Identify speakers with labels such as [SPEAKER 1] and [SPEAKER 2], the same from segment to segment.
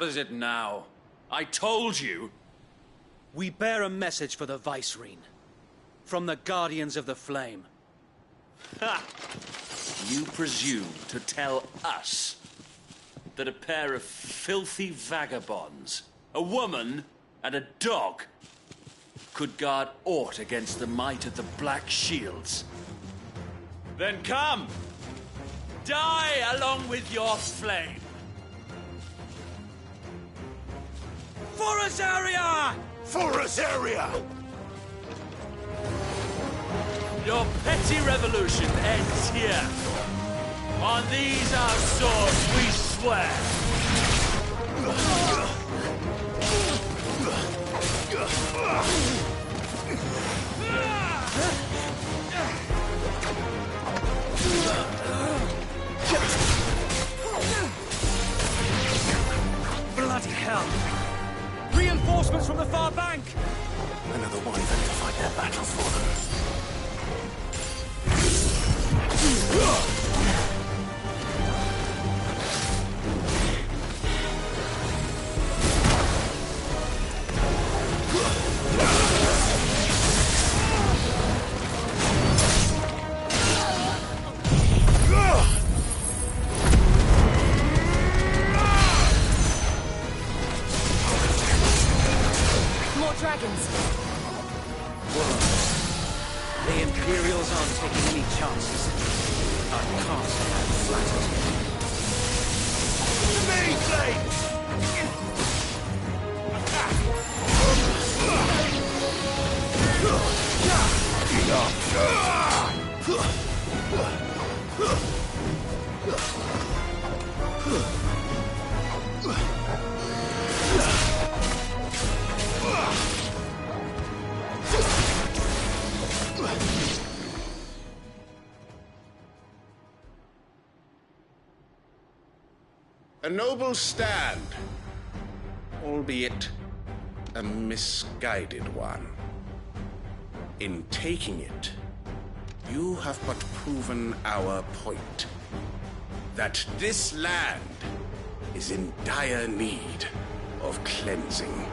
[SPEAKER 1] What is it now? I told you!
[SPEAKER 2] We bear a message for the Vicereine. From the Guardians of the Flame.
[SPEAKER 1] Ha! You presume to tell us that a pair of filthy vagabonds, a woman and a dog, could guard aught against the might of the Black Shields? Then come! Die along with your flame!
[SPEAKER 2] For Azaria!
[SPEAKER 3] For Azaria!
[SPEAKER 1] Your petty revolution ends here. On these our swords we swear.
[SPEAKER 2] Bloody hell! Reinforcements from the far bank!
[SPEAKER 3] Another one to fight their battle for them.
[SPEAKER 4] More dragons.
[SPEAKER 2] The Imperials aren't taking any chances. I can't say I'm flattered.
[SPEAKER 3] The main flames!
[SPEAKER 5] A noble stand, albeit a misguided one. In taking it, you have but proven our point. That this land is in dire need of cleansing.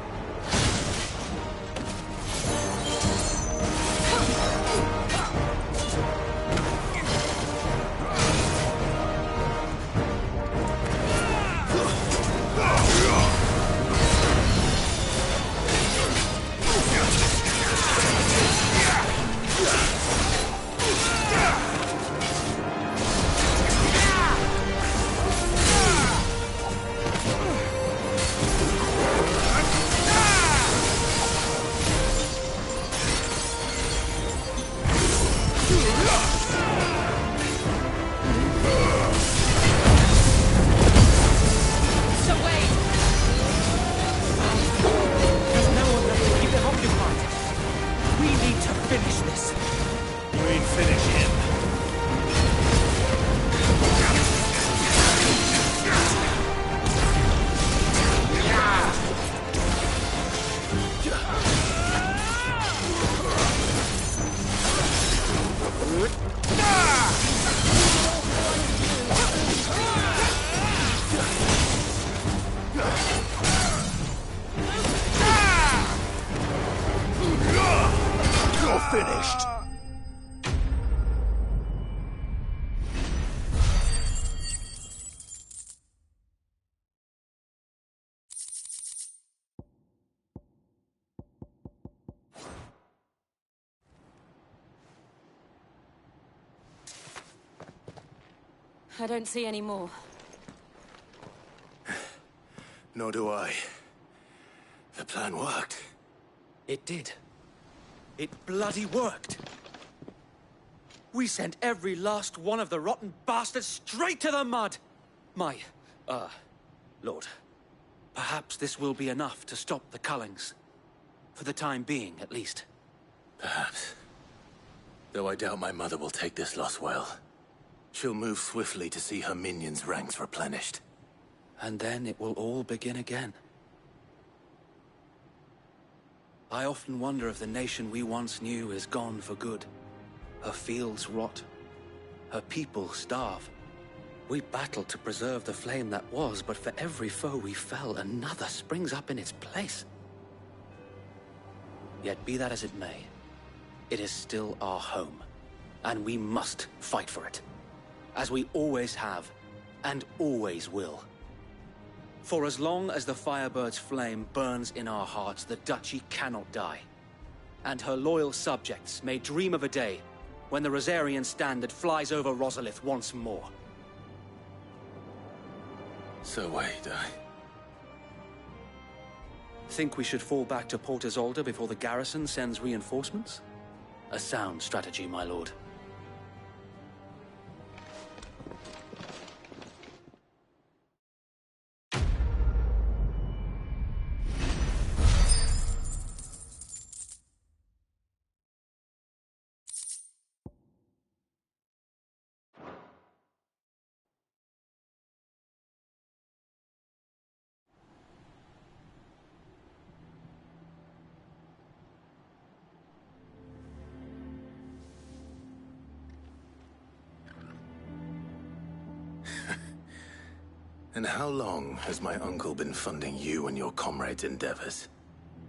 [SPEAKER 3] Finished.
[SPEAKER 4] I don't see any more.
[SPEAKER 3] Nor do I. The plan worked.
[SPEAKER 2] It did. It bloody worked. We sent every last one of the rotten bastards straight to the mud! Lord. Perhaps this will be enough to stop the Cullings. For the time being, at least.
[SPEAKER 3] Perhaps. Though I doubt my mother will take this loss well. She'll move swiftly to see her minions' ranks replenished.
[SPEAKER 2] And then it will all begin again. I often wonder if the nation we once knew is gone for good. Her fields rot. Her people starve. We battled to preserve the flame that was, but for every foe we fell, another springs up in its place. Yet be that as it may, it is still our home, and we must fight for it, as we always have, and always will. For as long as the Firebird's flame burns in our hearts, the Duchy cannot die, and her loyal subjects may dream of a day when the Rosarian standard flies over Rosalith once more.
[SPEAKER 3] So wait,
[SPEAKER 2] Think we should fall back to Port Isolde before the garrison sends reinforcements? A sound strategy, my lord.
[SPEAKER 3] And how long has my uncle been funding you and your comrades' endeavors?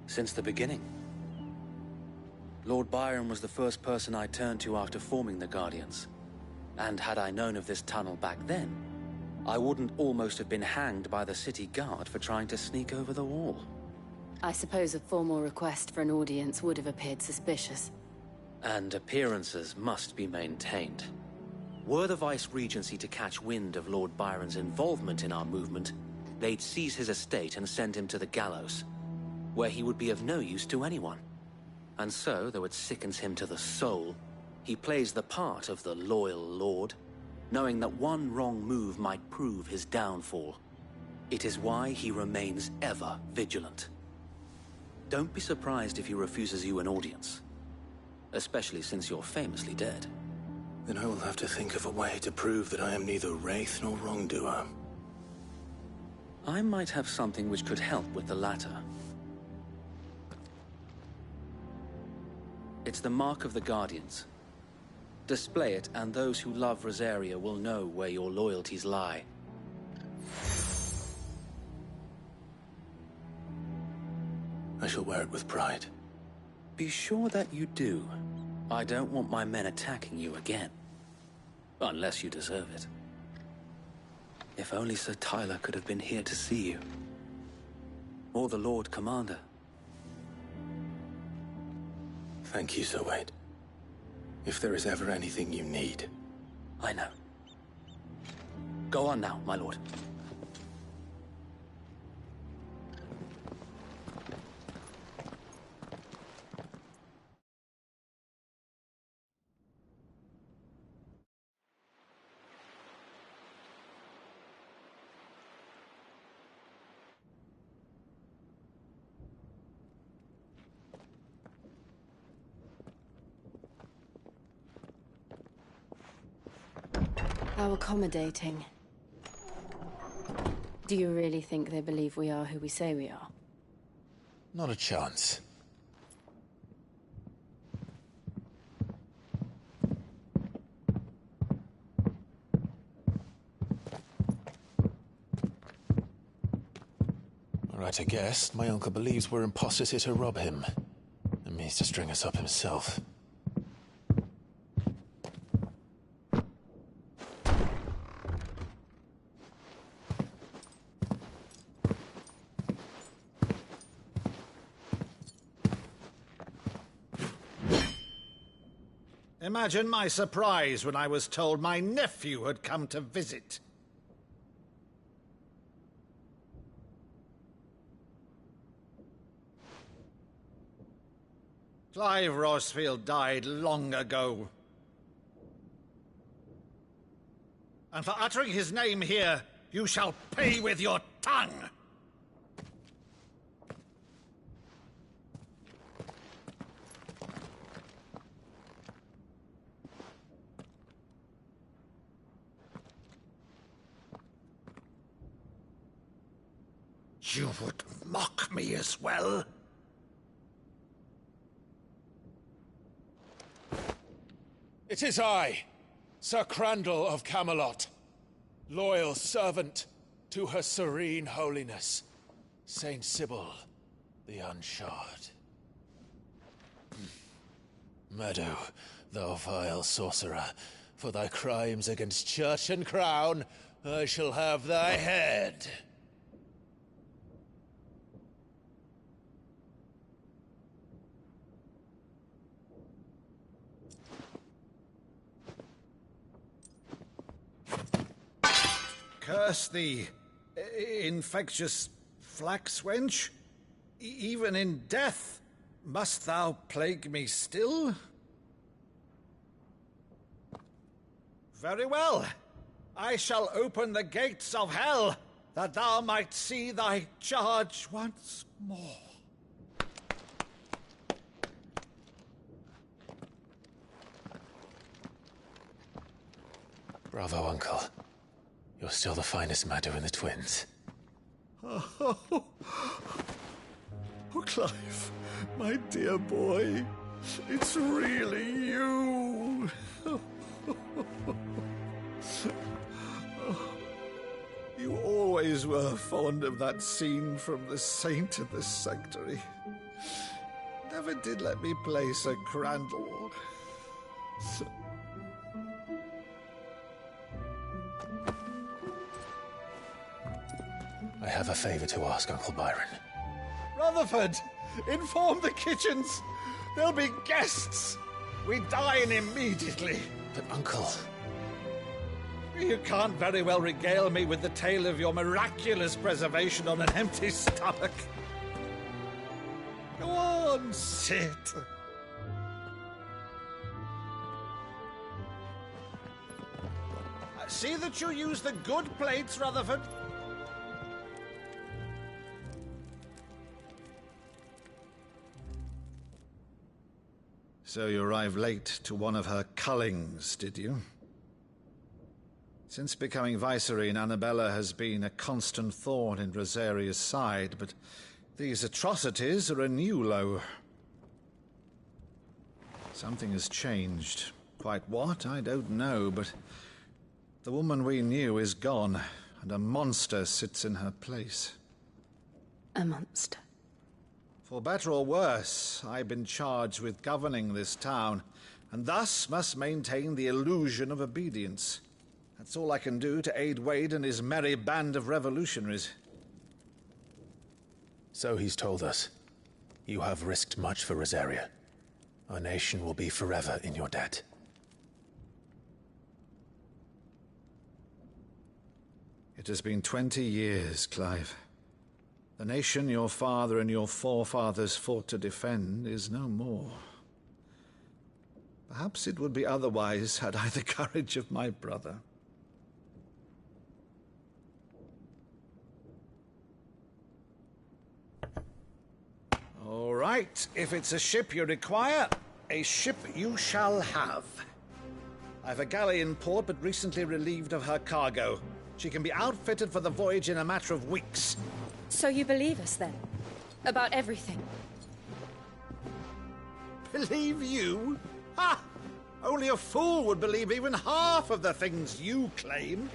[SPEAKER 2] Since the beginning. Lord Byron was the first person I turned to after forming the Guardians. And had I known of this tunnel back then, I wouldn't almost have been hanged by the city guard for trying to sneak over the wall.
[SPEAKER 4] I suppose a formal request for an audience would have appeared suspicious.
[SPEAKER 2] And appearances must be maintained. Were the Vice-Regency to catch wind of Lord Byron's involvement in our movement, they'd seize his estate and send him to the gallows, where he would be of no use to anyone. And so, though it sickens him to the soul, he plays the part of the loyal lord, knowing that one wrong move might prove his downfall. It is why he remains ever vigilant. Don't be surprised if he refuses you an audience, especially since you're famously dead.
[SPEAKER 3] Then I will have to think of a way to prove that I am neither wraith nor wrongdoer.
[SPEAKER 2] I might have something which could help with the latter. It's the mark of the Guardians. Display it, and those who love Rosaria will know where your loyalties lie.
[SPEAKER 3] I shall wear it with pride.
[SPEAKER 2] Be sure that you do. I don't want my men attacking you again. Unless you deserve it. If only Sir Tyler could have been here to see you. Or the Lord Commander.
[SPEAKER 3] Thank you, Sir Wade. If there is ever anything you need.
[SPEAKER 2] I know. Go on now, my lord.
[SPEAKER 4] How accommodating. Do you really think they believe we are who we say we are?
[SPEAKER 6] Not a chance. Right, I guess. My uncle believes we're imposters here to rob him. And means to string us up himself.
[SPEAKER 7] Imagine my surprise when I was told my nephew had come to visit. Clive Rosfield died long ago. And for uttering his name here, you shall pay with your tongue! You would mock me as well?
[SPEAKER 6] It is I, Sir Crandall of Camelot. loyal servant to her serene holiness, Saint Sybil the Unshod. Meadow, thou vile sorcerer, for thy crimes against church and crown, I shall have thy head.
[SPEAKER 7] Curse thee, infectious flax wench. Even in death, must thou plague me still? Very well. I shall open the gates of hell, that thou might see thy charge once more.
[SPEAKER 6] Bravo, Uncle. You're still the finest Meadow in the twins.
[SPEAKER 7] Oh, Clive, my dear boy, it's really you. You always were fond of that scene from The Saint of the Sanctuary. Never did let me play Sir Crandall.
[SPEAKER 6] I have a favor to ask, Uncle Byron.
[SPEAKER 7] Rutherford, inform the kitchens. There'll be guests. We dine immediately.
[SPEAKER 6] But, Uncle...
[SPEAKER 7] You can't very well regale me with the tale of your miraculous preservation on an empty stomach. Go on, sit. See that you use the good plates, Rutherford. So you arrived late to one of her cullings, did you? Since becoming Vicereine, Annabella has been a constant thorn in Rosaria's side, but these atrocities are a new low. Something has changed. Quite what, I don't know, but the woman we knew is gone, and a monster sits in her place.
[SPEAKER 4] A monster?
[SPEAKER 7] For better or worse, I've been charged with governing this town, and thus must maintain the illusion of obedience. That's all I can do to aid Wade and his merry band of revolutionaries.
[SPEAKER 6] So he's told us. You have risked much for Rosaria. Our nation will be forever in your debt.
[SPEAKER 7] It has been 20 years, Clive. The nation your father and your forefathers fought to defend is no more. Perhaps it would be otherwise had I the courage of my brother. All right, if it's a ship you require, a ship you shall have. I've a galley in port, but recently relieved of her cargo. She can be outfitted for the voyage in a matter of weeks.
[SPEAKER 8] So you believe us, then? About everything?
[SPEAKER 7] Believe you? Ha! Only a fool would believe even half of the things you claim.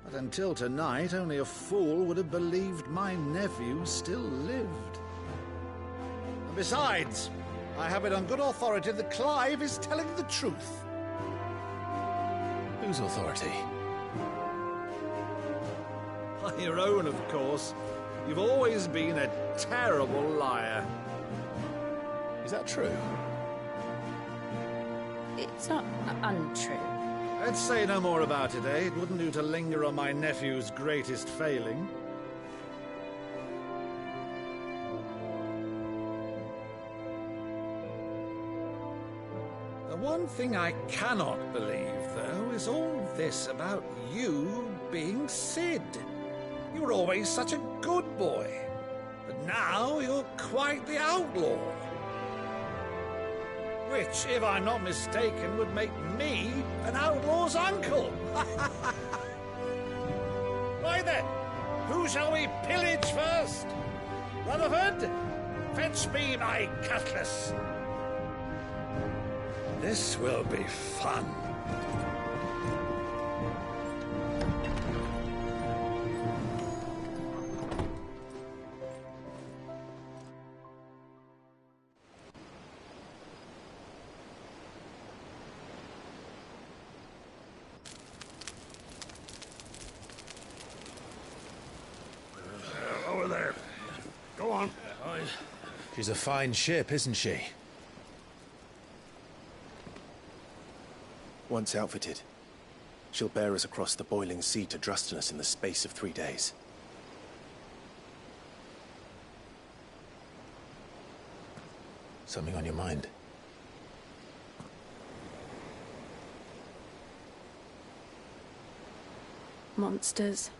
[SPEAKER 7] But until tonight, only a fool would have believed my nephew still lived. And besides, I have it on good authority that Clive is telling the truth.
[SPEAKER 6] Whose authority?
[SPEAKER 7] By your own, of course. You've always been a terrible liar.
[SPEAKER 6] Is that true?
[SPEAKER 8] It's not untrue.
[SPEAKER 7] Let's say no more about it, eh? It wouldn't do to linger on my nephew's greatest failing. The one thing I cannot believe, though, is all this about you being Sid. You were always such a good boy, but now you're quite the outlaw. Which, if I'm not mistaken, would make me an outlaw's uncle. Right then, who shall we pillage first? Rutherford, fetch me my cutlass. This will be fun.
[SPEAKER 6] Go on. She's a fine ship, isn't she?
[SPEAKER 9] Once outfitted, she'll bear us across the boiling sea to Drustinus in the space of 3 days.
[SPEAKER 6] Something on your mind?
[SPEAKER 8] Monsters.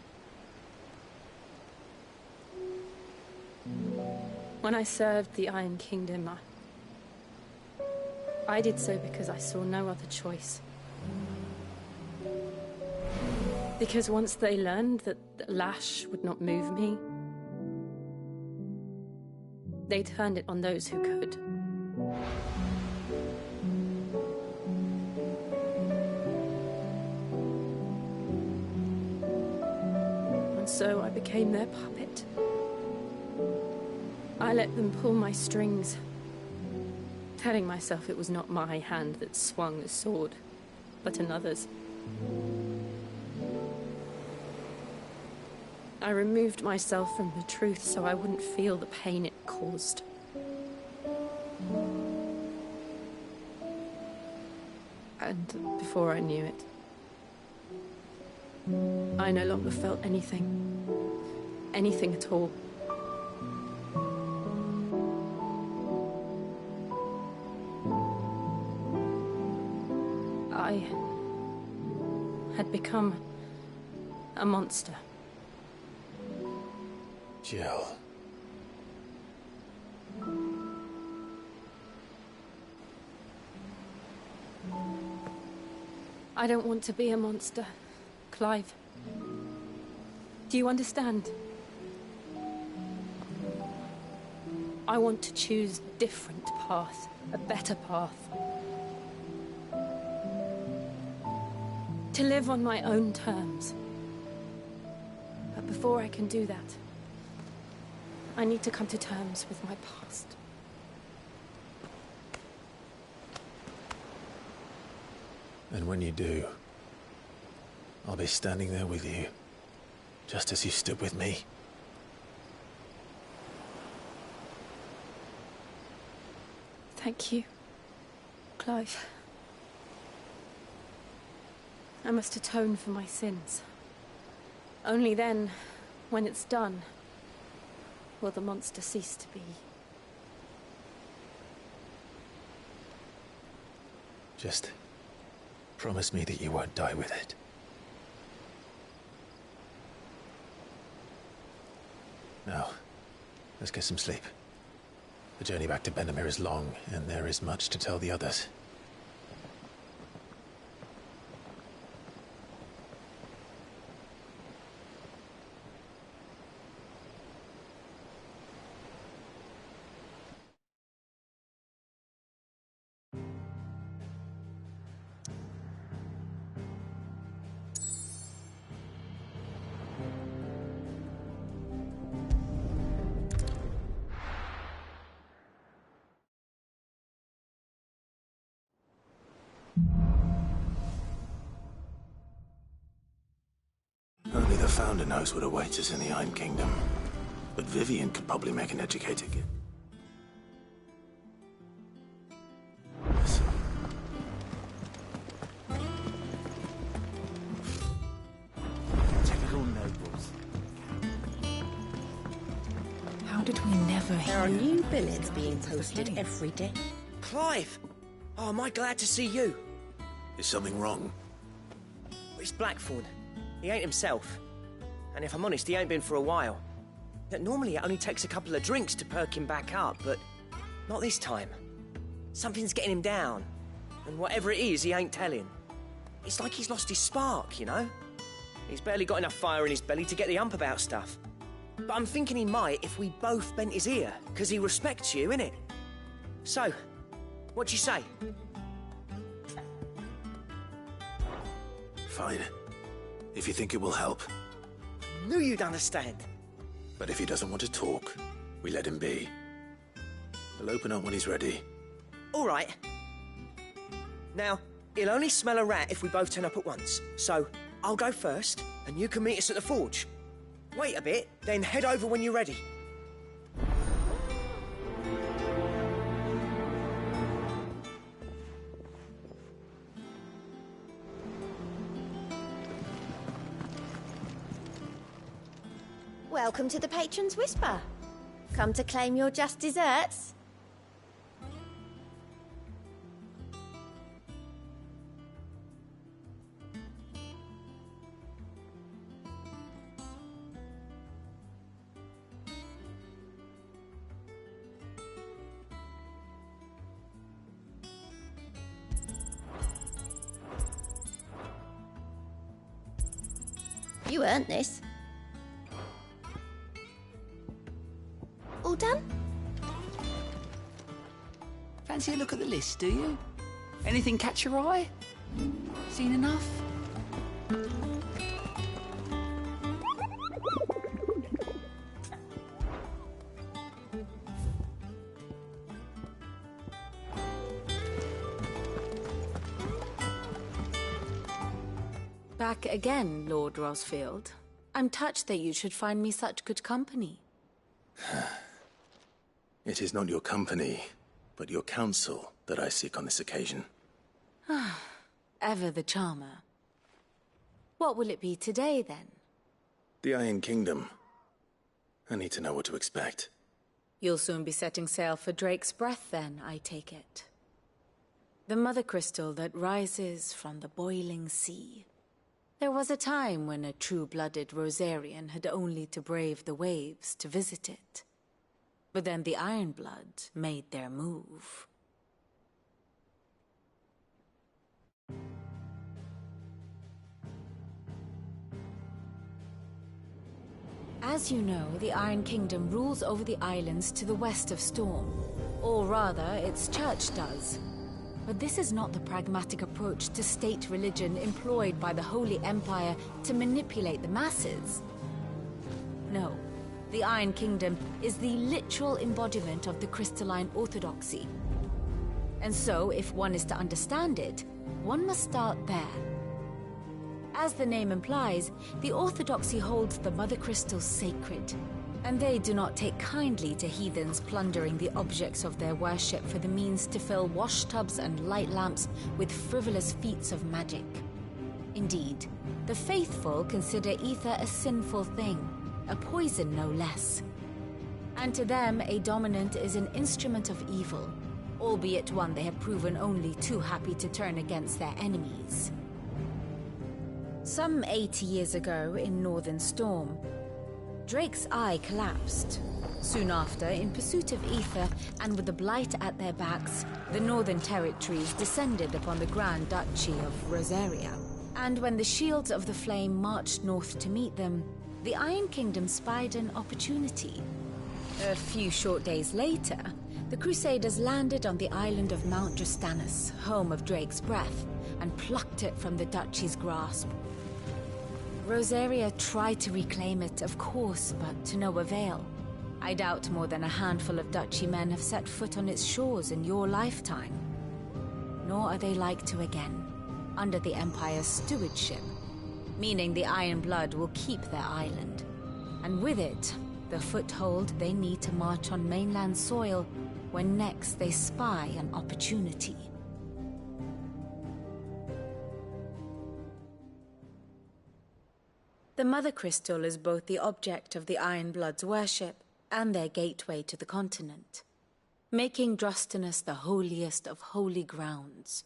[SPEAKER 8] When I served the Iron Kingdom, I did so because I saw no other choice. Because once they learned that the lash would not move me, they turned it on those who could. And so I became their puppet. I let them pull my strings, telling myself it was not my hand that swung the sword, but another's. I removed myself from the truth so I wouldn't feel the pain it caused. And before I knew it, I no longer felt anything. Anything at all. I had become a monster.
[SPEAKER 6] Jill.
[SPEAKER 8] I don't want to be a monster, Clive. Do you understand? I want to choose a different path, a better path. To live on my own terms. But before I can do that, I need to come to terms with my past.
[SPEAKER 6] And when you do, I'll be standing there with you, just as you stood with me.
[SPEAKER 8] Thank you, Clive. I must atone for my sins. Only then, when it's done, will the monster cease to be.
[SPEAKER 6] Just promise me that you won't die with it. Now, let's get some sleep. The journey back to Benamir is long, and there is much to tell the others.
[SPEAKER 3] Only the Founder knows what awaits us in the Iron Kingdom. But Vivian could probably make an educated guess.
[SPEAKER 10] Typical nobles.
[SPEAKER 11] How did we never hear?
[SPEAKER 12] There are new billets being posted every day.
[SPEAKER 10] Clive! Oh, am I glad to see you?
[SPEAKER 3] Is something wrong?
[SPEAKER 10] It's Blackthorn. He ain't himself. And if I'm honest, he ain't been for a while. Normally it only takes a couple of drinks to perk him back up, but not this time. Something's getting him down. And whatever it is, he ain't telling. It's like he's lost his spark, you know? He's barely got enough fire in his belly to get the ump about stuff. But I'm thinking he might if we both bent his ear, because he respects you, innit? So, what you say?
[SPEAKER 3] Fine. If you think it will help.
[SPEAKER 10] Knew you'd understand.
[SPEAKER 3] But if he doesn't want to talk, we let him be. He'll open up when he's ready.
[SPEAKER 10] All right. Now, he'll only smell a rat if we both turn up at once. So, I'll go first, and you can meet us at the forge. Wait a bit, then head over when you're ready.
[SPEAKER 12] Welcome to the Patron's Whisper. Come to claim your just desserts? You earned this. All done?
[SPEAKER 13] Fancy a look at the list, do you? Anything catch your eye? Seen enough?
[SPEAKER 4] Back again, Lord Rosfield. I'm touched that you should find me such good company.
[SPEAKER 3] It is not your company, but your counsel that I seek on this occasion.
[SPEAKER 4] Ever the charmer. What will it be today, then?
[SPEAKER 3] The Iron Kingdom. I need to know what to expect.
[SPEAKER 4] You'll soon be setting sail for Drake's Breath, then, I take it. The mother crystal that rises from the boiling sea. There was a time when a true-blooded Rosarian had only to brave the waves to visit it. But then the Ironblood made their move. As you know, the Iron Kingdom rules over the islands to the west of Storm. Or rather, its church does. But this is not the pragmatic approach to state religion employed by the Holy Empire to manipulate the masses. No, the Iron Kingdom is the literal embodiment of the crystalline orthodoxy. And so, if one is to understand it, one must start there. As the name implies, the orthodoxy holds the Mother Crystals sacred, and they do not take kindly to heathens plundering the objects of their worship for the means to fill washtubs and light lamps with frivolous feats of magic. Indeed, the faithful consider ether a sinful thing, a poison no less. And to them, a dominant is an instrument of evil, albeit one they have proven only too happy to turn against their enemies. Some 80 years ago in Northern Storm, Drake's eye collapsed. Soon after, in pursuit of ether and with the Blight at their backs, the Northern Territories descended upon the Grand Duchy of Rosaria. And when the Shields of the Flame marched north to meet them, the Iron Kingdom spied an opportunity. A few short days later, the Crusaders landed on the island of Mount Justanus, home of Drake's Breath, and plucked it from the Duchy's grasp. Rosaria tried to reclaim it, of course, but to no avail. I doubt more than a handful of Duchy men have set foot on its shores in your lifetime. Nor are they like to again, under the Empire's stewardship, meaning the Iron Blood will keep their island, and with it, the foothold they need to march on mainland soil when next they spy an opportunity. The Mother Crystal is both the object of the Iron Blood's worship and their gateway to the continent, making Drostanus the holiest of holy grounds,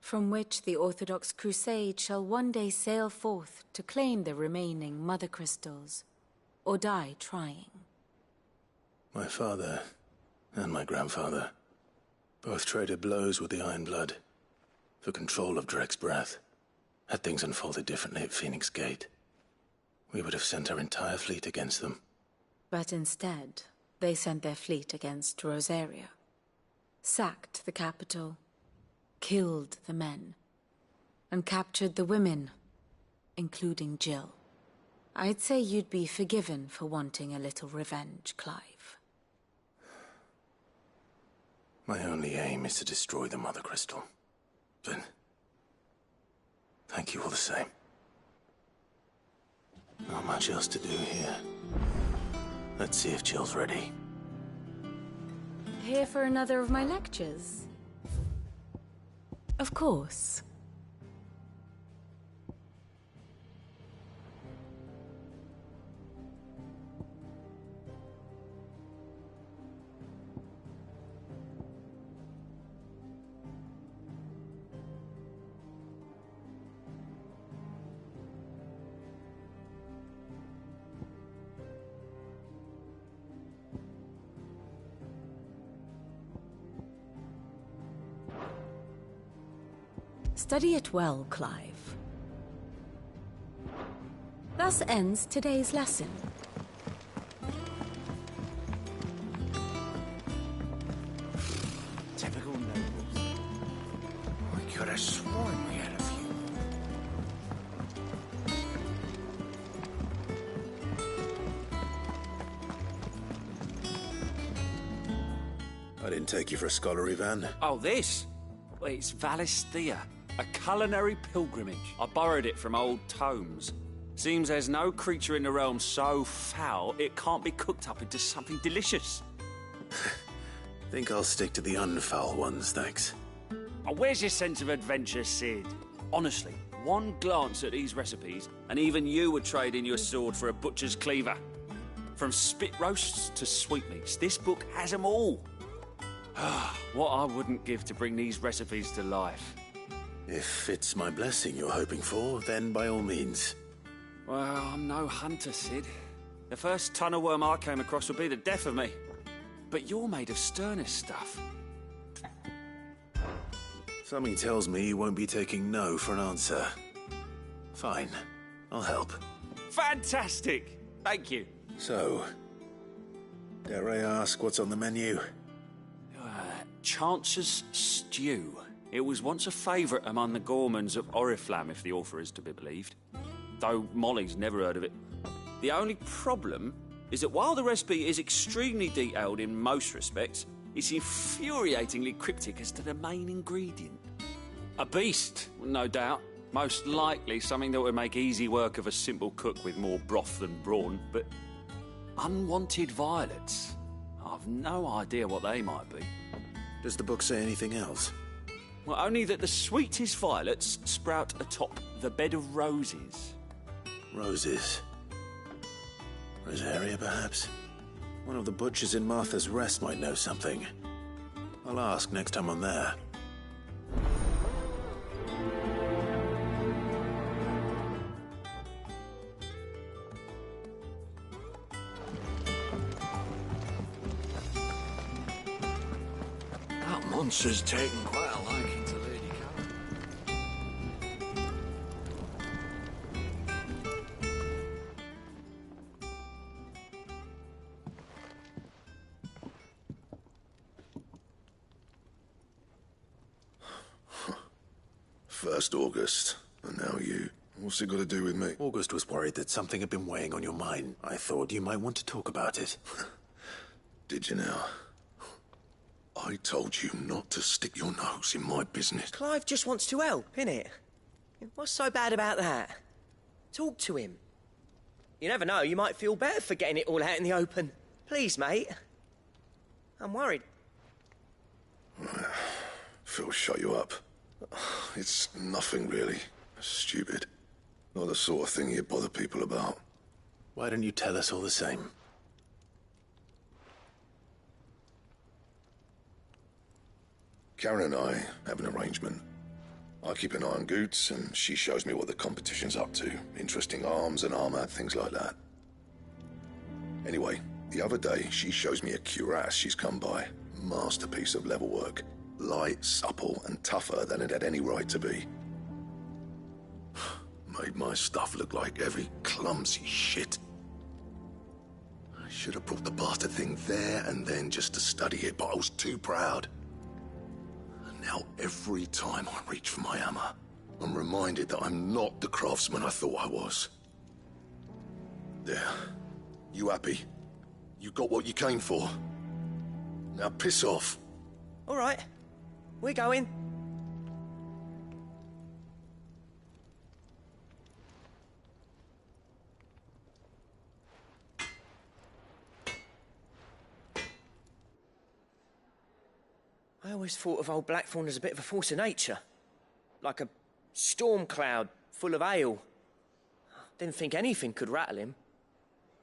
[SPEAKER 4] from which the Orthodox Crusade shall one day sail forth to claim the remaining Mother Crystals, or die trying.
[SPEAKER 3] My father and my grandfather both traded blows with the Iron Blood for control of Drake's Breath. Had things unfolded differently at Phoenix Gate, we would have sent our entire fleet against them.
[SPEAKER 4] But instead, they sent their fleet against Rosaria, sacked the capital, killed the men, and captured the women, including Jill. I'd say you'd be forgiven for wanting a little revenge, Clive.
[SPEAKER 3] My only aim is to destroy the Mother Crystal. But thank you all the same. Not much else to do here. Let's see if Jill's ready.
[SPEAKER 4] Here for another of my lectures? Of course. Study it well, Clive. Thus ends today's lesson.
[SPEAKER 10] Typical nobles. I could have sworn we had a few.
[SPEAKER 3] I didn't take you for a scholarly van.
[SPEAKER 1] Oh, this? Well, it's Valisthea, a culinary pilgrimage. I borrowed it from old tomes. Seems there's no creature in the realm so foul it can't be cooked up into something delicious.
[SPEAKER 3] Think I'll stick to the unfoul ones, thanks.
[SPEAKER 1] Oh, where's your sense of adventure, Sid? Honestly, one glance at these recipes, and even you would trade in your sword for a butcher's cleaver. From spit roasts to sweetmeats, this book has them all. What I wouldn't give to bring these recipes to life.
[SPEAKER 3] If it's my blessing you're hoping for, then by all means.
[SPEAKER 1] Well, I'm no hunter, Sid. The first tunnel worm I came across would be the death of me. But you're made of sterner stuff.
[SPEAKER 3] Something tells me you won't be taking no for an answer. Fine, I'll help.
[SPEAKER 1] Fantastic! Thank you.
[SPEAKER 3] So, dare I ask what's on the menu?
[SPEAKER 1] Chance's Stew. It was once a favourite among the gourmands of Oriflamme, if the author is to be believed. Though Molly's never heard of it. The only problem is that while the recipe is extremely detailed in most respects, it's infuriatingly cryptic as to the main ingredient. A beast, no doubt. Most likely something that would make easy work of a simple cook with more broth than brawn, but unwanted violets. I've no idea what they might be.
[SPEAKER 3] Does the book say anything else?
[SPEAKER 1] Well, only that the sweetest violets sprout atop the bed of roses.
[SPEAKER 3] Roses. Rosaria, perhaps? One of the butchers in Martha's Rest might know something. I'll ask next time I'm there.
[SPEAKER 6] That monster's taken quite a liking to Lady
[SPEAKER 14] First August, and now you. What's it got to do with me?
[SPEAKER 3] August was worried that something had been weighing on your mind. I thought you might want to talk about it.
[SPEAKER 14] Did you now? I told you not to stick your nose in my business.
[SPEAKER 10] Clive just wants to help, innit? What's so bad about that? Talk to him. You never know, you might feel better for getting it all out in the open. Please, mate. I'm worried.
[SPEAKER 14] Phil, shut you up. It's nothing, really. Stupid. Not the sort of thing you bother people about.
[SPEAKER 3] Why don't you tell us all the same?
[SPEAKER 14] Karen and I have an arrangement. I keep an eye on Goots, and she shows me what the competition's up to. Interesting arms and armor, things like that. Anyway, the other day, she shows me a cuirass she's come by. Masterpiece of level work. Light, supple, and tougher than it had any right to be. Made my stuff look like heavy, clumsy shit. I should have brought the bastard thing there and then just to study it, but I was too proud. And now every time I reach for my hammer, I'm reminded that I'm not the craftsman I thought I was. There. You happy? You got what you came for? Now piss off.
[SPEAKER 10] All right. We're going. I always thought of old Blackthorn as a bit of a force of nature. Like a storm cloud full of ale. Didn't think anything could rattle him.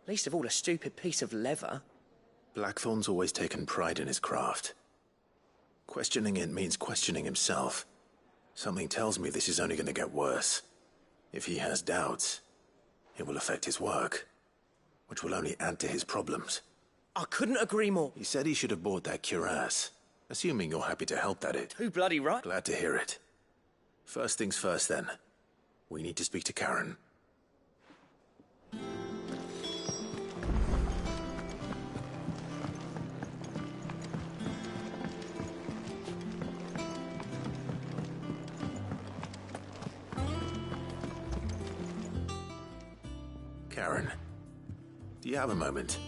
[SPEAKER 10] Least of all a stupid piece of leather.
[SPEAKER 3] Blackthorn's always taken pride in his craft. Questioning it means questioning himself. Something tells me this is only going to get worse. If he has doubts, it will affect his work, which will only add to his problems.
[SPEAKER 10] I couldn't agree more.
[SPEAKER 3] He said he should have bought that cuirass. Assuming you're happy to help that it.
[SPEAKER 10] Too bloody right.
[SPEAKER 3] Glad to hear it. First things first, then. We need to speak to Karen. Karen, do you have a moment?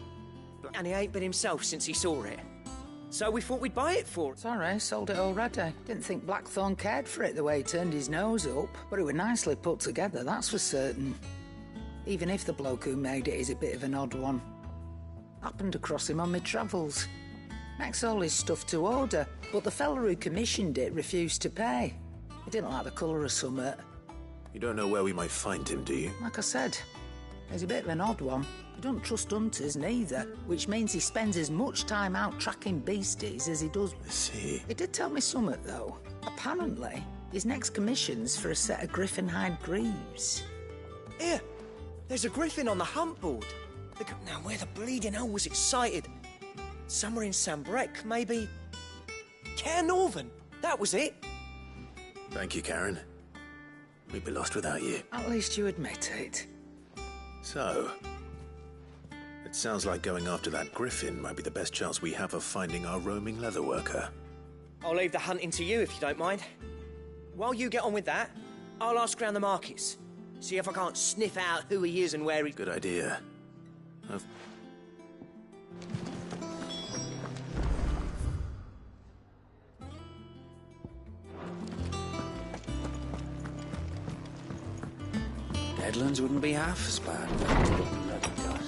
[SPEAKER 10] And he ain't been himself since he saw it. So we thought we'd buy it for...
[SPEAKER 13] Sorry, sold it already. Didn't think Blackthorn cared for it the way he turned his nose up, but it was nicely put together, that's for certain. Even if the bloke who made it is a bit of an odd one. Happened across him on my travels. Makes all his stuff to order, but the fella who commissioned it refused to pay. He didn't like the colour of summit.
[SPEAKER 3] You don't know where we might find him, do you?
[SPEAKER 13] Like I said, he's a bit of an odd one. He don't trust hunters neither, which means he spends as much time out tracking beasties as he does...
[SPEAKER 3] I see.
[SPEAKER 13] He did tell me something, though. Apparently, his next commission's for a set of griffin hide greaves.
[SPEAKER 10] Here, there's a griffin on the hunt board. Now, where the bleeding hell was it sighted? Somewhere in Sambrec, maybe... Care Northern, that was it.
[SPEAKER 3] Thank you, Karen. We'd be lost without you.
[SPEAKER 13] At least you admit it.
[SPEAKER 3] So... it sounds like going after that griffin might be the best chance we have of finding our roaming leatherworker.
[SPEAKER 10] I'll leave the hunting to you if you don't mind. While you get on with that, I'll ask around the markets. See if I can't sniff out who he is and where he...
[SPEAKER 3] Good idea.
[SPEAKER 15] Deadlands wouldn't be half as bad without a little leather dust.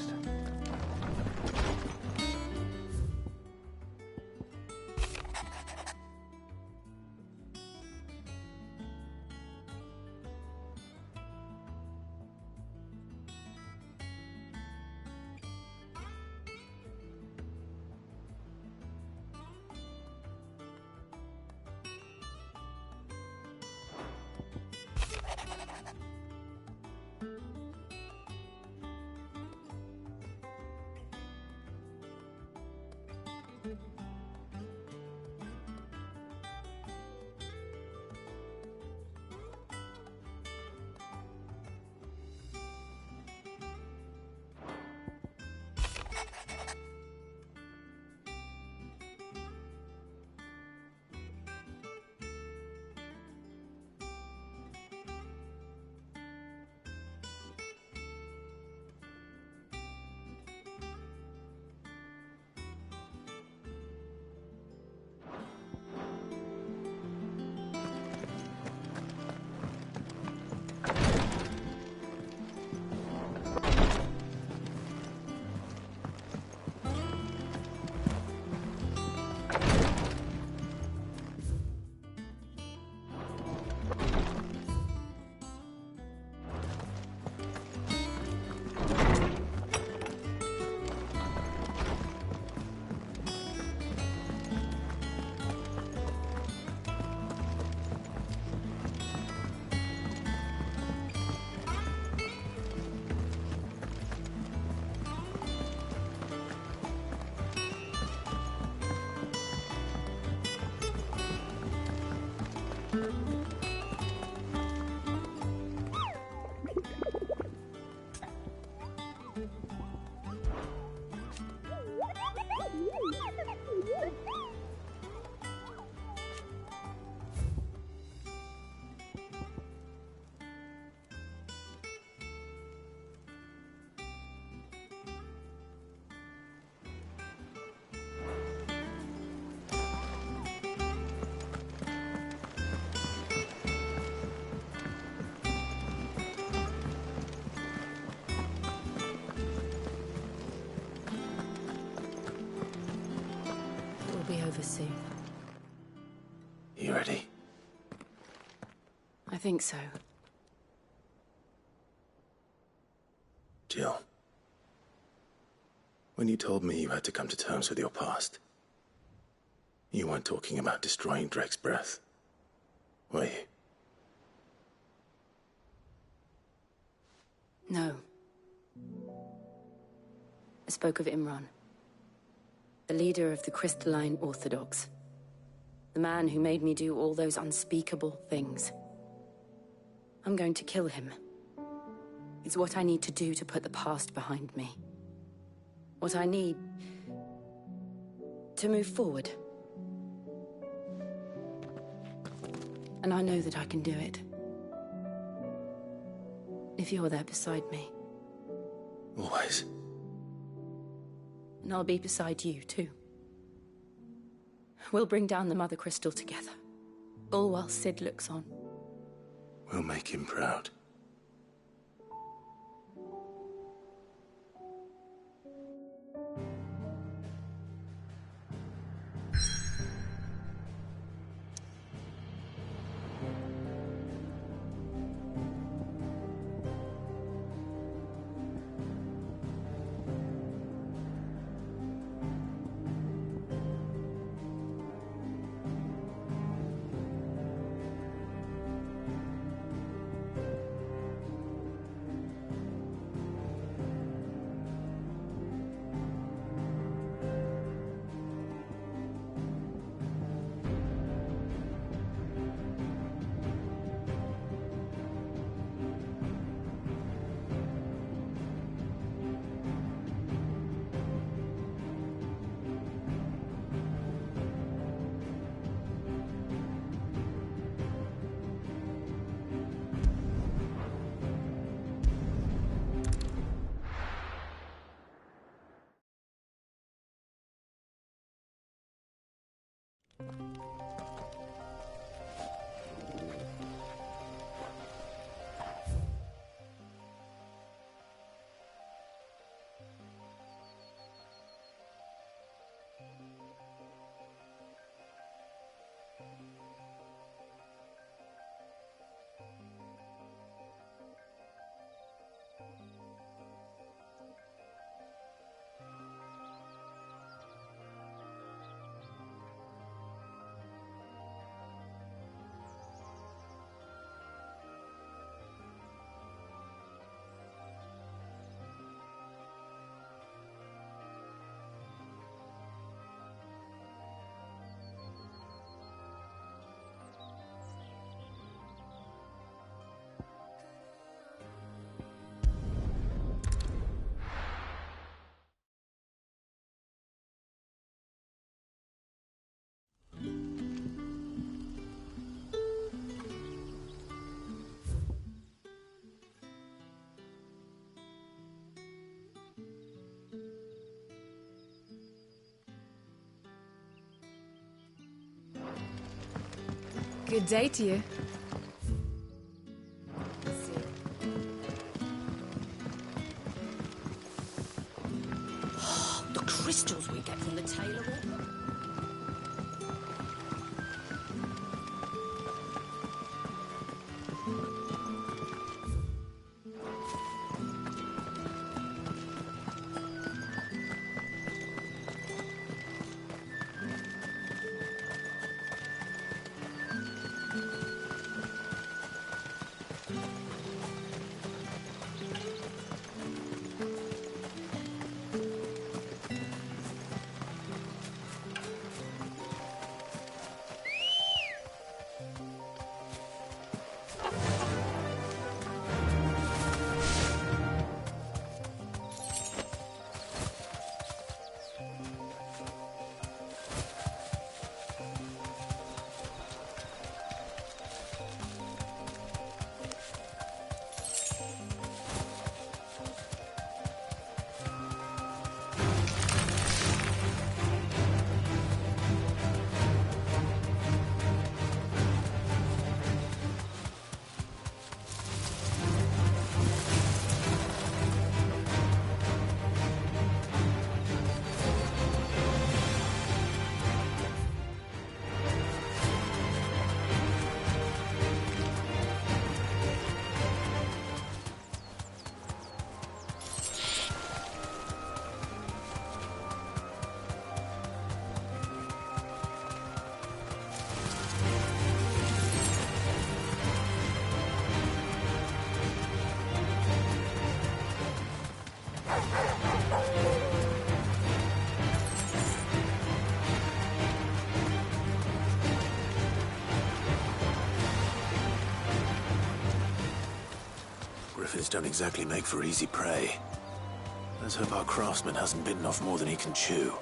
[SPEAKER 4] Be over soon.
[SPEAKER 3] You ready?
[SPEAKER 4] I think so.
[SPEAKER 3] Jill, when you told me you had to come to terms with your past, you weren't talking about destroying Drake's breath, were you?
[SPEAKER 4] No. I spoke of Imran. The leader of the Crystalline Orthodox. The man who made me do all those unspeakable things.
[SPEAKER 16] I'm going to kill him. It's what I need to do to put the past behind me. What I need to move forward. And I know that I can do it. If you're there beside me.
[SPEAKER 3] Always.
[SPEAKER 16] And I'll be beside you, too. We'll bring down the Mother Crystal together. All while Sid looks on.
[SPEAKER 3] We'll make him proud.
[SPEAKER 11] Good day to you.
[SPEAKER 16] The crystals we get from the Tailor Walk.
[SPEAKER 3] don't exactly make for easy prey. Let's hope our craftsman hasn't bitten off more than he can chew.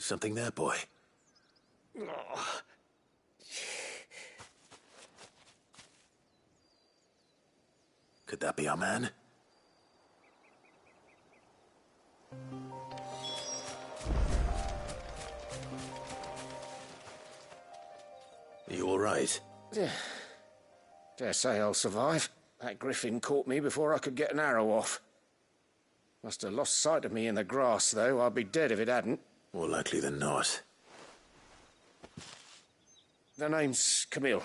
[SPEAKER 3] Something there, boy? Could that be our man? Are you all right?
[SPEAKER 5] Dare say I'll survive. That griffin caught me before I could get an arrow off. Must have lost sight of me in the grass, though. I'd be dead if it hadn't.
[SPEAKER 3] More likely than not.
[SPEAKER 5] The name's Camille.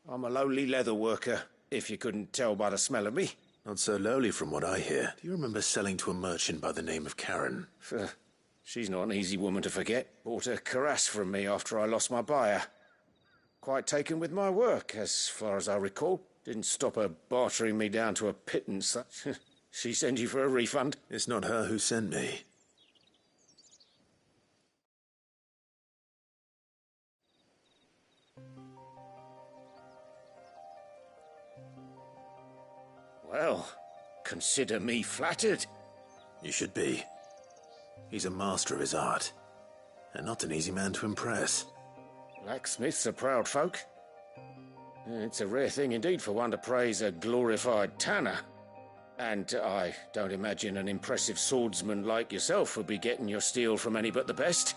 [SPEAKER 5] I'm a lowly leather worker, if you couldn't tell by the smell of me.
[SPEAKER 3] Not so lowly from what I hear. Do you remember selling to a merchant by the name of Karen?
[SPEAKER 5] She's not an easy woman to forget. Bought a cuirass from me after I lost my buyer. Quite taken with my work, as far as I recall. Didn't stop her bartering me down to a pittance. She sent you for a refund?
[SPEAKER 3] It's not her who sent me.
[SPEAKER 5] Well, consider me flattered.
[SPEAKER 3] You should be. He's a master of his art, and not an easy man to impress.
[SPEAKER 5] Blacksmiths are proud folk. It's a rare thing indeed for one to praise a glorified tanner. And I don't imagine an impressive swordsman like yourself would be getting your steel from any but the best.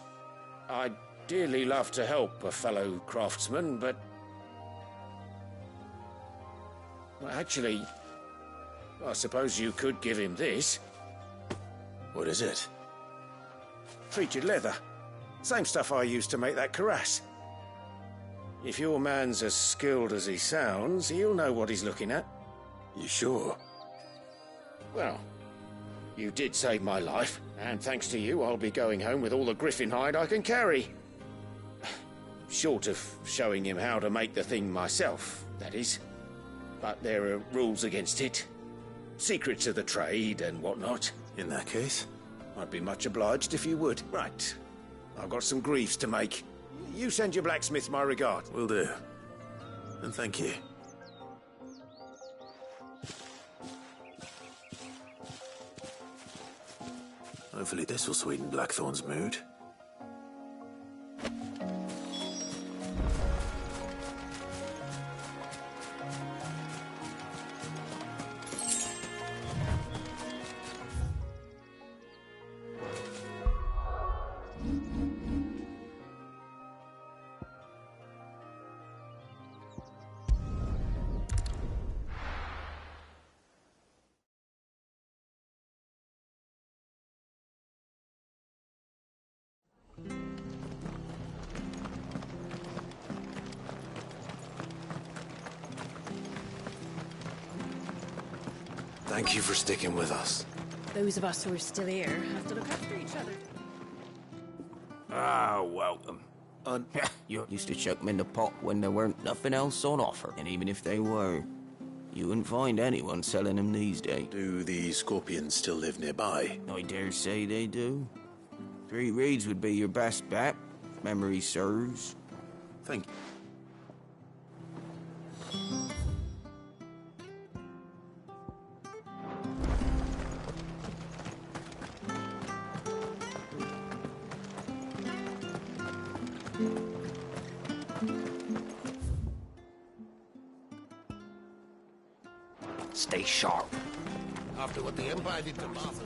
[SPEAKER 5] I'd dearly love to help a fellow craftsman, but... well, actually, I suppose you could give him this.
[SPEAKER 3] What is it?
[SPEAKER 5] Treated leather. Same stuff I used to make that cuirass. If your man's as skilled as he sounds, he'll know what he's looking at.
[SPEAKER 3] You sure?
[SPEAKER 5] Well, you did save my life, and thanks to you, I'll be going home with all the griffin hide I can carry. Short of showing him how to make the thing myself, that is. But there are rules against it. Secrets of the trade and whatnot.
[SPEAKER 3] In that case?
[SPEAKER 5] I'd be much obliged if you would. Right. I've got some greaves to make. You send your blacksmith my regard.
[SPEAKER 3] Will do. And thank you. Hopefully this will sweeten Blackthorn's mood. Thank you for sticking with us.
[SPEAKER 11] Those of us who are still here have to look after each other.
[SPEAKER 15] Ah, welcome. You used to chuck 'em in the pot when there weren't nothing else on offer. And even if they were, you wouldn't find anyone selling them these days.
[SPEAKER 3] Do the scorpions still live nearby?
[SPEAKER 15] I dare say they do. 3 Reeds would be your best bet, if memory serves.
[SPEAKER 3] Thank you.
[SPEAKER 15] Stay sharp.
[SPEAKER 14] After what the Empire did to Martha.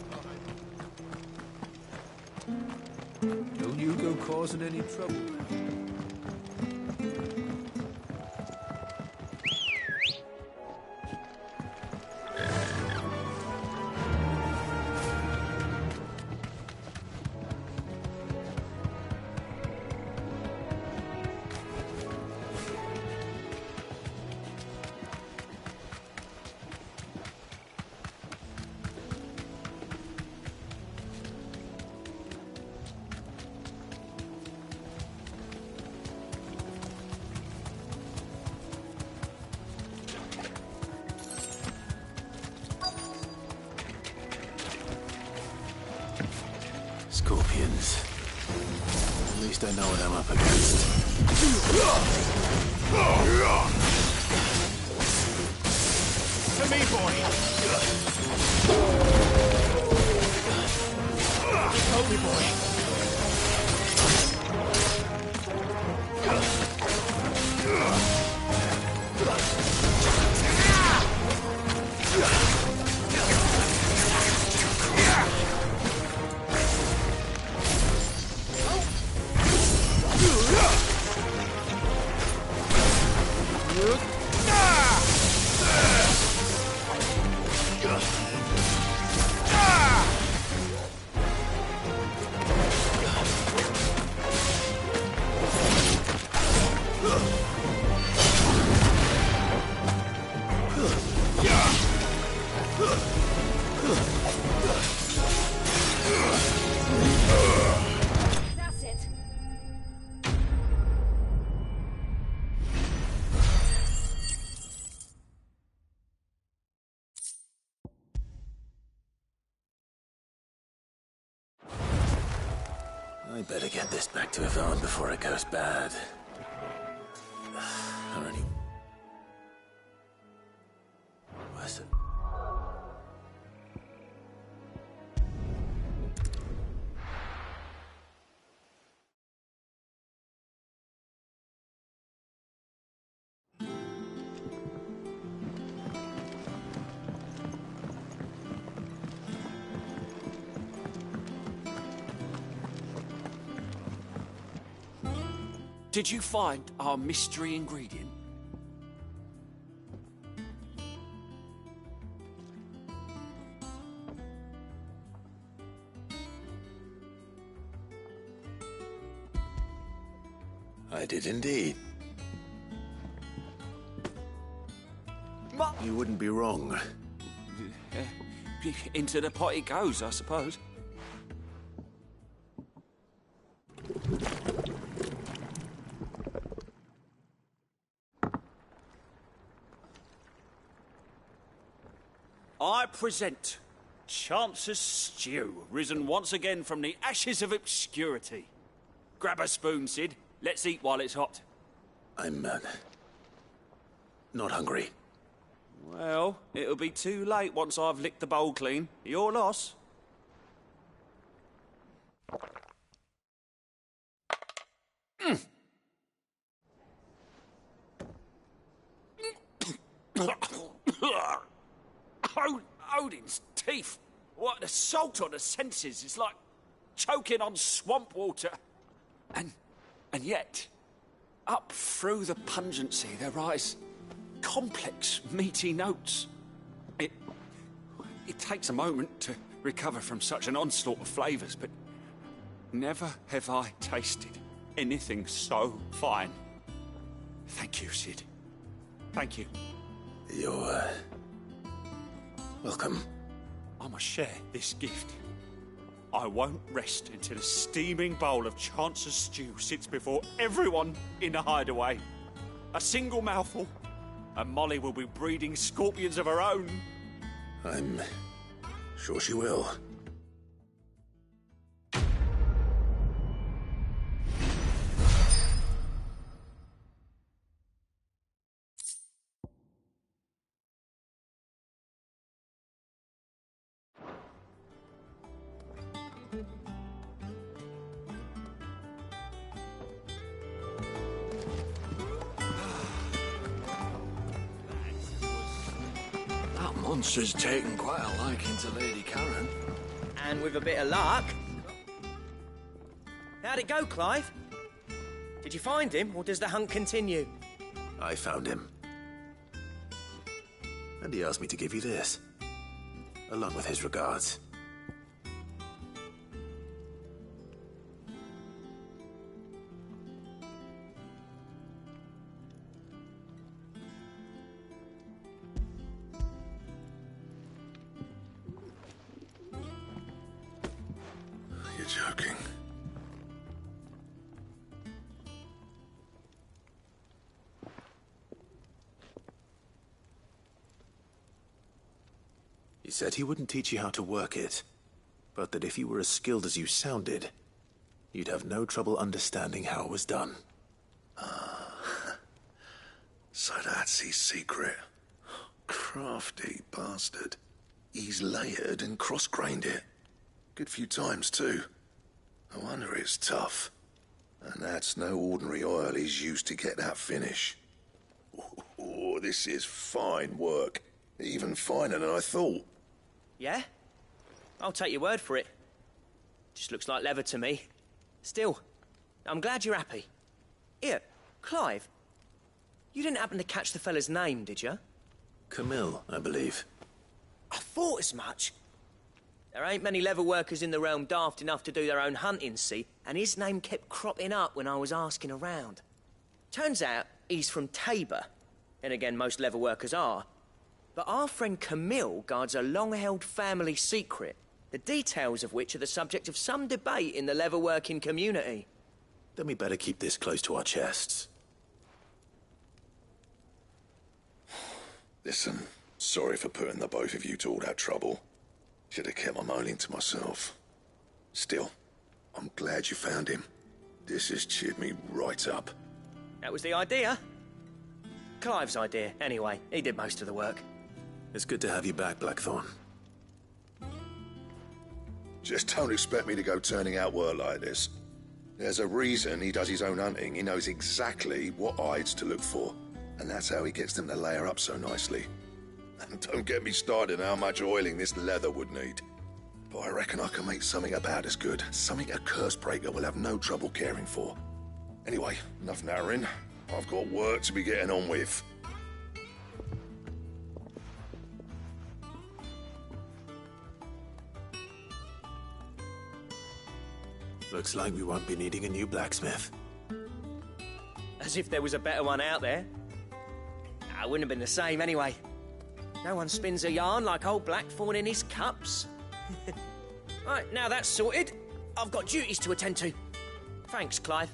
[SPEAKER 6] Don't you go causing any trouble.
[SPEAKER 3] Scorpions. At least I know what I'm up against.
[SPEAKER 5] To me, boy! Hold me, boy!
[SPEAKER 3] Better get this back to Yvonne before it goes bad. Already. Where's it?
[SPEAKER 1] Did you find our mystery ingredient?
[SPEAKER 3] I did indeed. You wouldn't be wrong.
[SPEAKER 1] Into the pot it goes, I suppose. I present Chance's Stew, risen once again from the ashes of obscurity. Grab a spoon, Sid. Let's eat while it's hot.
[SPEAKER 3] I'm, not hungry.
[SPEAKER 1] Well, it'll be too late once I've licked the bowl clean. Your loss. Odin's teeth. What an assault on the senses. It's like choking on swamp water. And yet, up through the pungency, there rise complex, meaty notes. It takes a moment to recover from such an onslaught of flavours, but never have I tasted anything so fine. Thank you, Sid. Thank you.
[SPEAKER 3] You're, welcome.
[SPEAKER 1] I must share this gift. I won't rest until a steaming bowl of Chance's Stew sits before everyone in the hideaway. A single mouthful, and Molly will be breeding scorpions of her own.
[SPEAKER 3] I'm sure she will.
[SPEAKER 17] Monster's taken quite a liking to Lady Karen.
[SPEAKER 10] And with a bit of luck. How'd it go, Clive? Did you find him, or does the hunt continue?
[SPEAKER 3] I found him. And he asked me to give you this, along with his regards.
[SPEAKER 14] Joking.
[SPEAKER 3] He said he wouldn't teach you how to work it, but that if you were as skilled as you sounded, you'd have no trouble understanding how it was done.
[SPEAKER 14] So that's his secret. Crafty bastard. He's layered and cross-grained it. Good few times, too. No wonder it's tough. And that's no ordinary oil he's used to get that finish. Oh, this is fine work. Even finer than I thought.
[SPEAKER 10] Yeah? I'll take your word for it. Just looks like leather to me. Still, I'm glad you're happy. Here, Clive, you didn't happen to catch the fella's name, did you?
[SPEAKER 3] Camille, I believe.
[SPEAKER 10] I thought as much. There ain't many leather workers in the realm daft enough to do their own hunting, see? And his name kept cropping up when I was asking around. Turns out he's from Tabor. And again, most leather workers are. But our friend Camille guards a long-held family secret, the details of which are the subject of some debate in the leather-working community.
[SPEAKER 3] Then we better keep this close to our chests.
[SPEAKER 14] Listen, sorry for putting the both of you to all that trouble. Should have kept my moaning to myself. Still, I'm glad you found him. This has cheered me right up.
[SPEAKER 10] That was the idea. Clive's idea, anyway. He did most of the work.
[SPEAKER 3] It's good to have you back, Blackthorn.
[SPEAKER 14] Just don't expect me to go turning out work like this. There's a reason he does his own hunting. He knows exactly what hides to look for. And that's how he gets them to layer up so nicely. And don't get me started on how much oiling this leather would need. But I reckon I can make something about as good. Something a Cursebreaker will have no trouble caring for. Anyway, enough nattering. I've got work to be getting on with.
[SPEAKER 3] Looks like we won't be needing a new blacksmith.
[SPEAKER 10] As if there was a better one out there. It wouldn't have been the same anyway. No one spins a yarn like old Blackthorn in his cups. Right, now that's sorted, I've got duties to attend to. Thanks, Clive.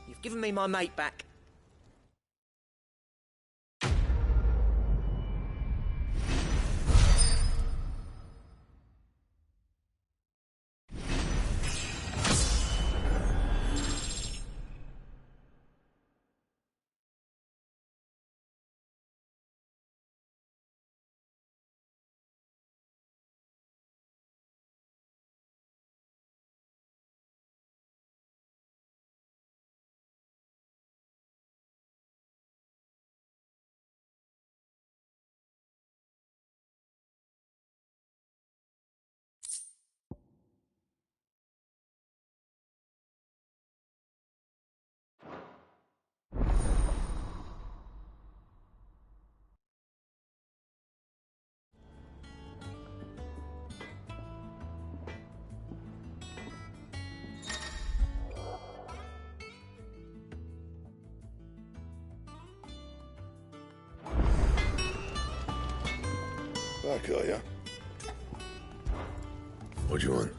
[SPEAKER 10] You've given me my mate back.
[SPEAKER 14] Back, are ya? What do you want?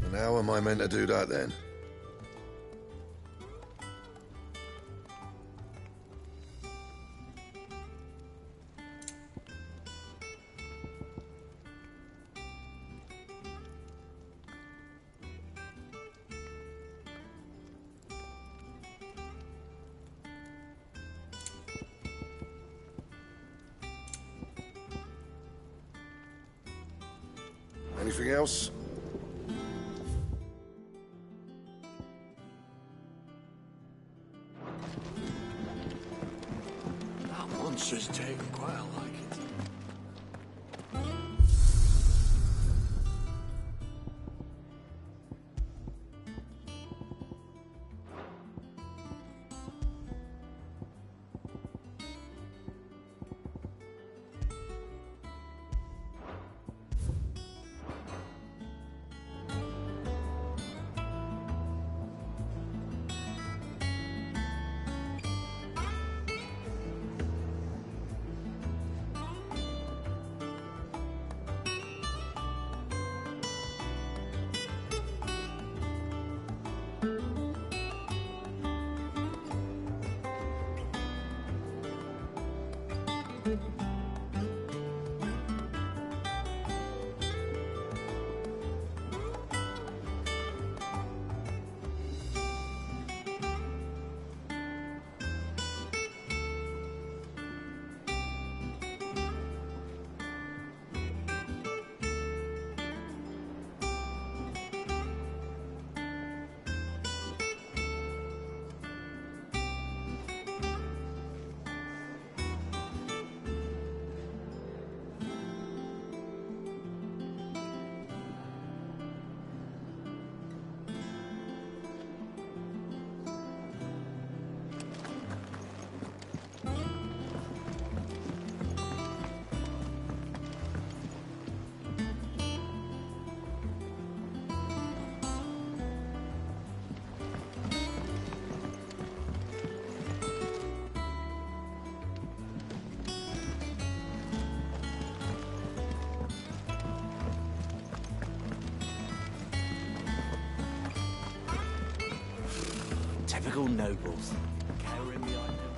[SPEAKER 14] And how am I meant to do that then? Anything else?
[SPEAKER 17] That monster's taken quite a liking.
[SPEAKER 18] Typical nobles. Cowering behind them.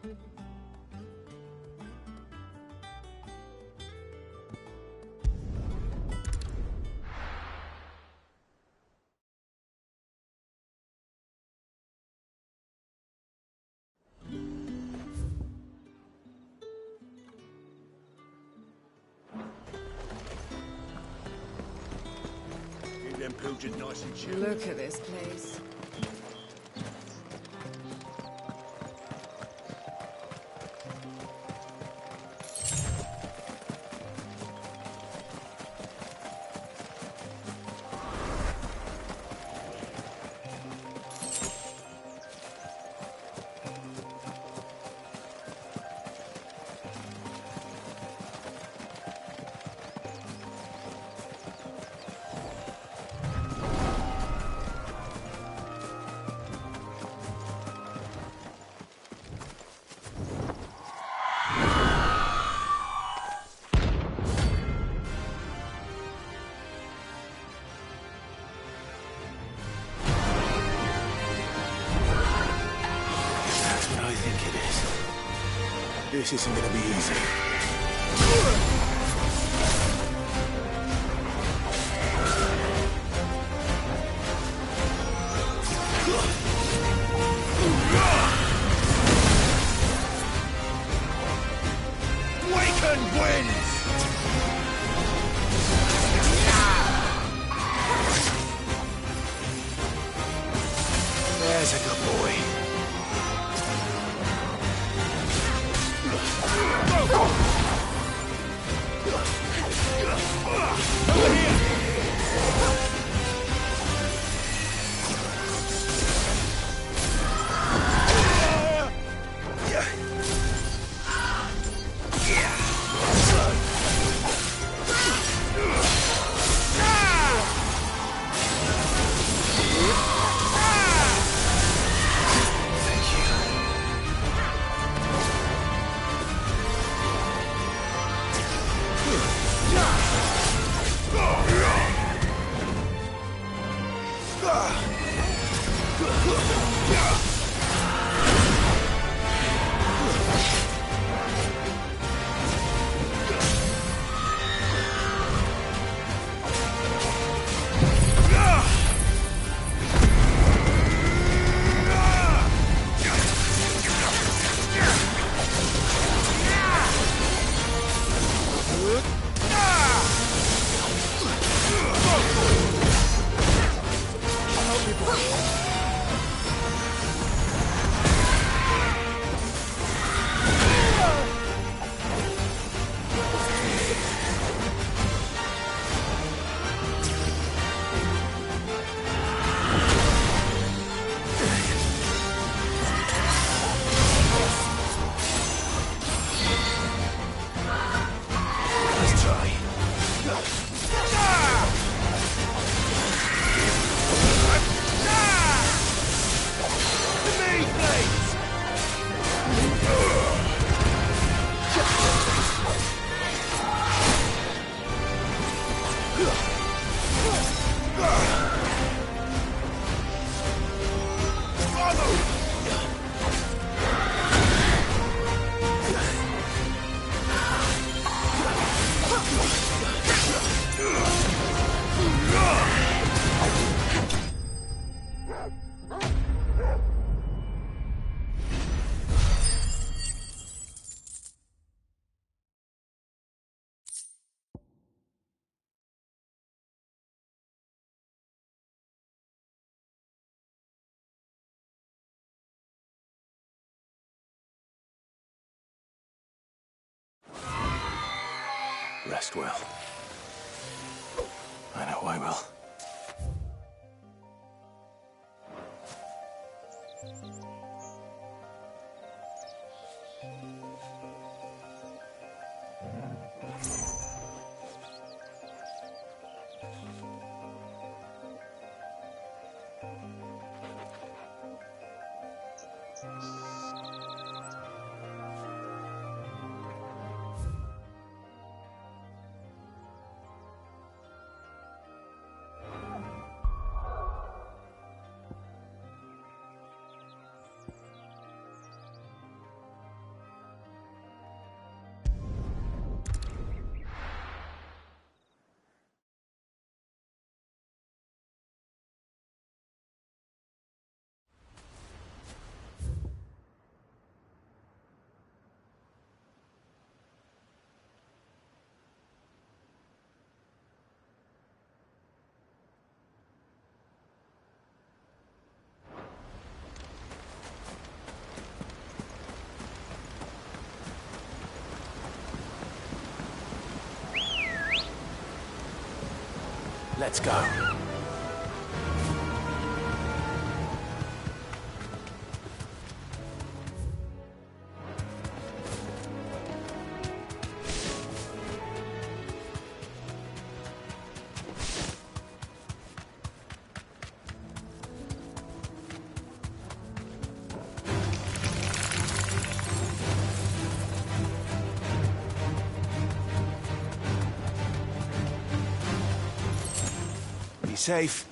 [SPEAKER 14] Them pilgers nice and chill.
[SPEAKER 11] Look at this place.
[SPEAKER 3] This isn't gonna be easy.
[SPEAKER 14] Waken winds!
[SPEAKER 3] There's a good boy. Rest well. I know I will.
[SPEAKER 9] Let's go.
[SPEAKER 6] Be safe.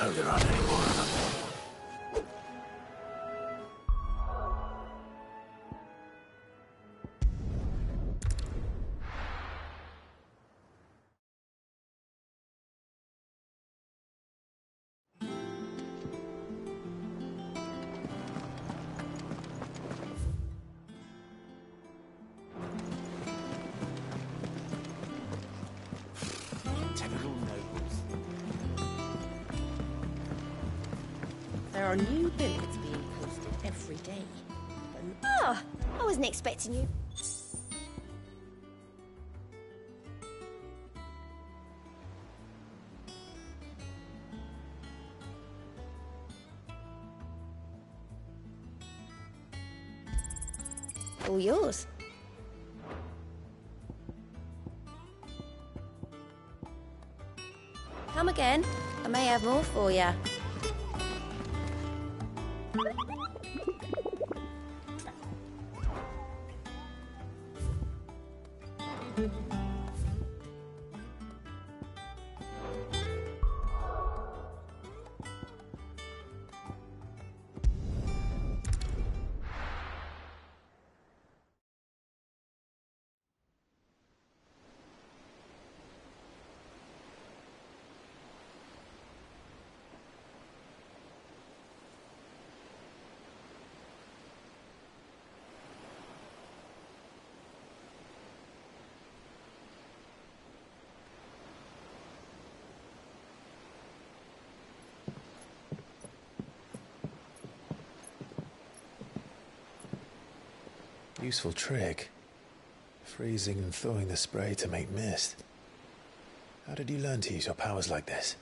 [SPEAKER 3] Hope there aren't any more of them.
[SPEAKER 11] There are new billets being posted every day.
[SPEAKER 12] Ah, I wasn't expecting you. All yours. Come again. I may have more for you.
[SPEAKER 3] Useful trick. Freezing and thawing the spray to make mist. How did you learn to use your powers like this?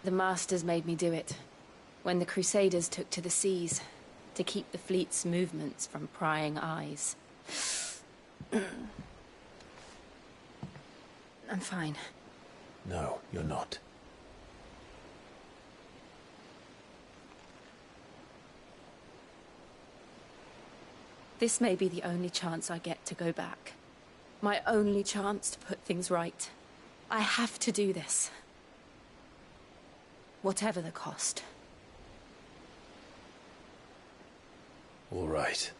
[SPEAKER 16] The Masters made me do it. When the Crusaders took to the seas, to keep the fleet's movements from prying eyes. I'm fine.
[SPEAKER 3] No, you're not.
[SPEAKER 16] This may be the only chance I get to go back. My only chance to put things right. I have to do this. Whatever the cost.
[SPEAKER 3] All right.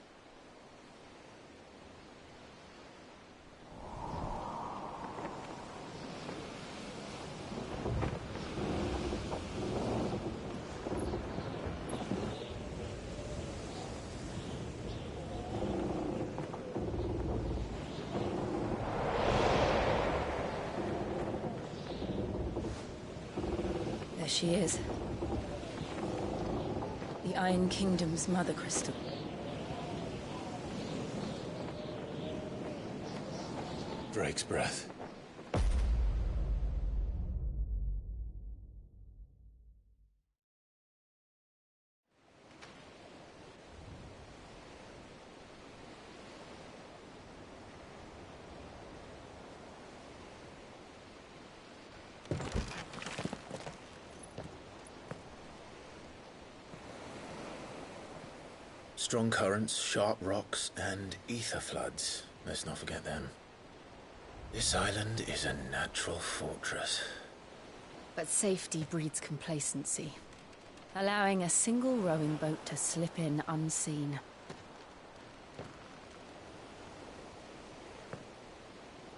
[SPEAKER 16] There she is. The Iron Kingdom's mother crystal.
[SPEAKER 3] Drake's breath. Strong currents, sharp rocks, and ether floods. Let's not forget them. This island is a natural fortress.
[SPEAKER 16] But safety breeds complacency. Allowing a single rowing boat to slip in unseen.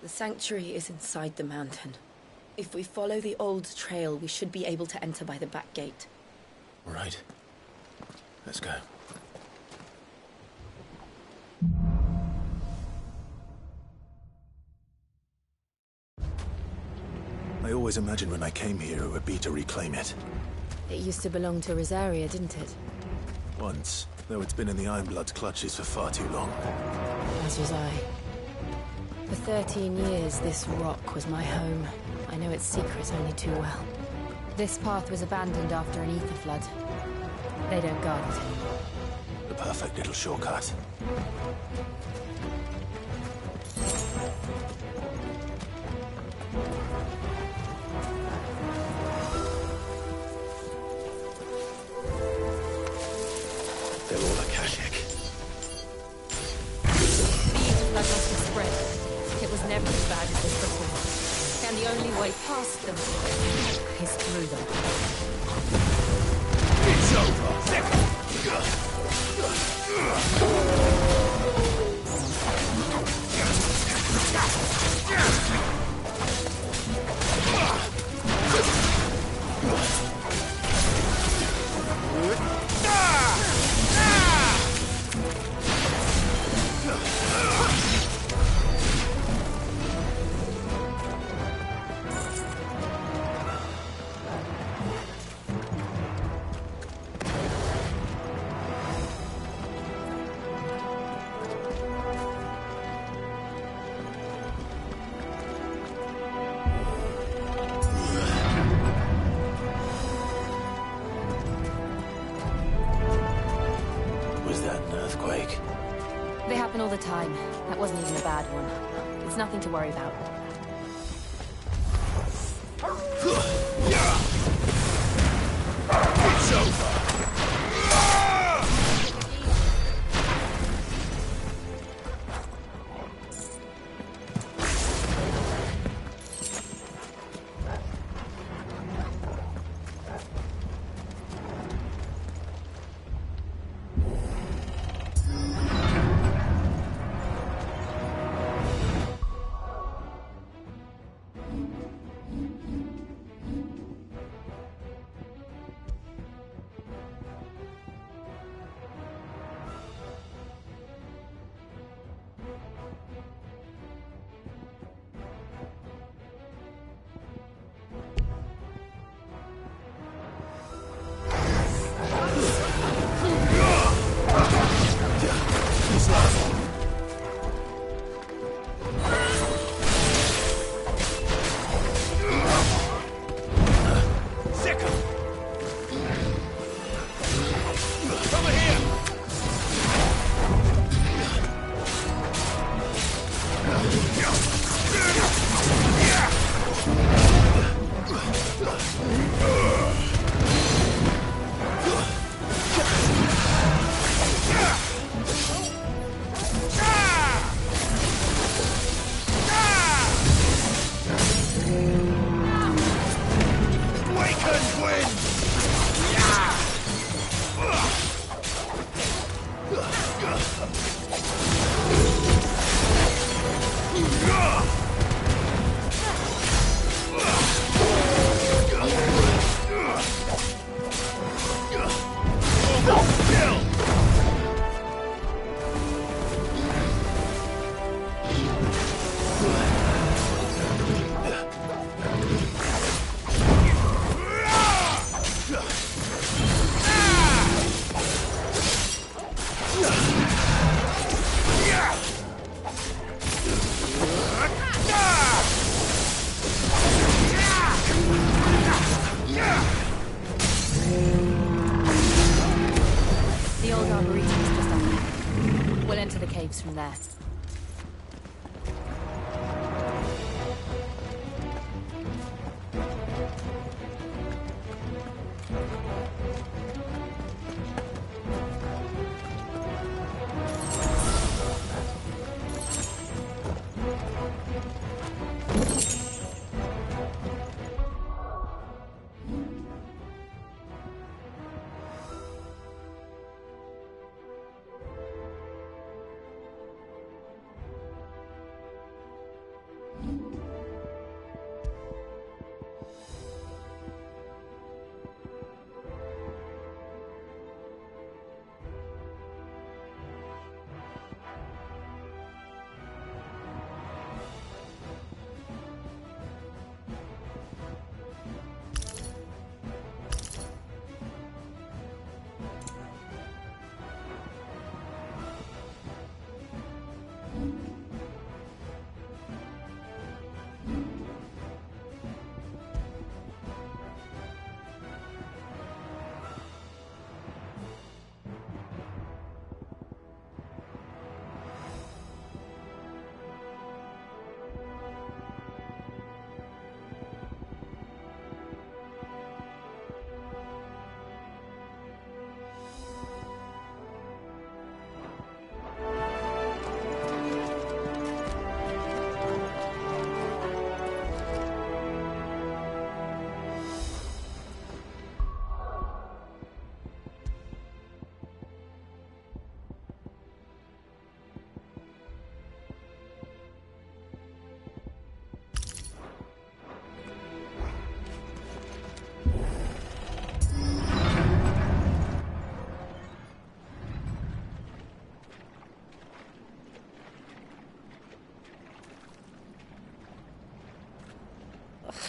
[SPEAKER 16] The sanctuary is inside the mountain. If we follow the old trail, we should be able to enter by the back gate.
[SPEAKER 3] All right. Let's go. I always imagined when I came here it would be to reclaim it.
[SPEAKER 16] It used to belong to Rosaria, didn't it?
[SPEAKER 3] Once, though it's been in the Ironblood's clutches for far too long.
[SPEAKER 16] As was I. For 13 years, this rock was my home. I know its secrets only too well. This path was abandoned after an ether flood. They don't guard it anymore.
[SPEAKER 3] The perfect little shortcut. They're all Akashic.
[SPEAKER 16] The ether flood must have spread. It was never as bad as this before. And the only way past them is through them.
[SPEAKER 17] It's over!
[SPEAKER 16] time. That wasn't even a bad one. It's nothing to worry about.
[SPEAKER 6] It's over!
[SPEAKER 16] The old arboretum is just up ahead. We'll enter the caves from there.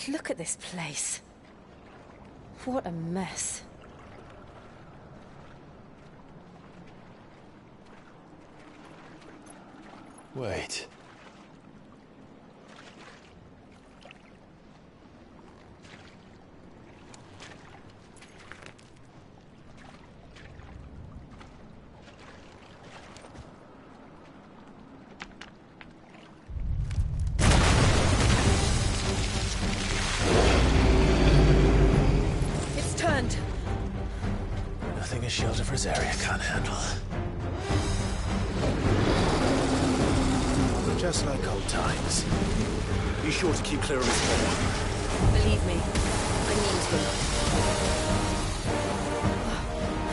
[SPEAKER 8] Look at this place. What a mess.
[SPEAKER 6] Wait. shield of Rosaria can't handle.
[SPEAKER 9] Just like old times. Be sure to keep clear of his paw.
[SPEAKER 16] Believe me, I need to.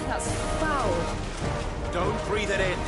[SPEAKER 16] That's foul.
[SPEAKER 9] Don't breathe it in.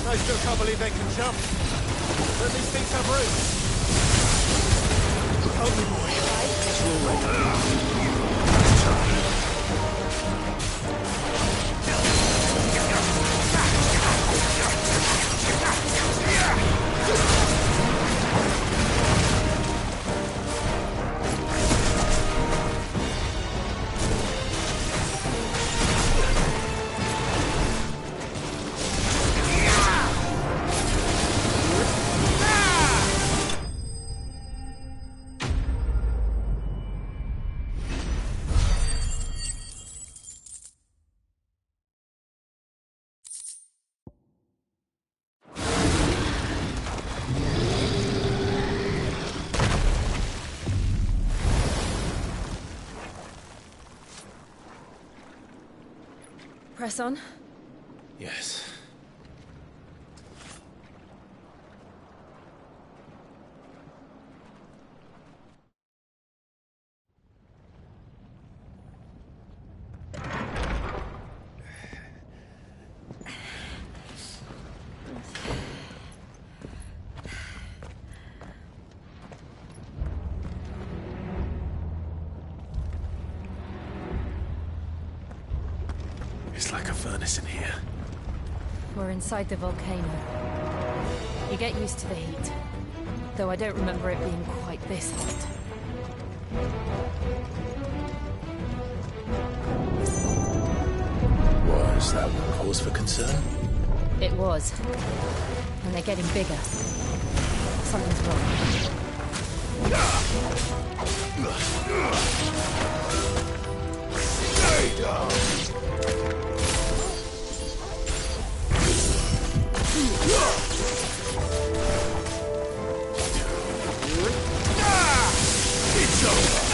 [SPEAKER 6] I still can't believe they can jump. But these things have roots. Help me, boy.
[SPEAKER 8] Press on.
[SPEAKER 6] Yes.
[SPEAKER 9] It's like a furnace in here.
[SPEAKER 16] We're inside the volcano. You get used to the heat. Though I don't remember it being quite this hot.
[SPEAKER 9] Was that one cause for concern?
[SPEAKER 16] It was. And they're getting bigger. Something's wrong.
[SPEAKER 14] Stay down! It's over!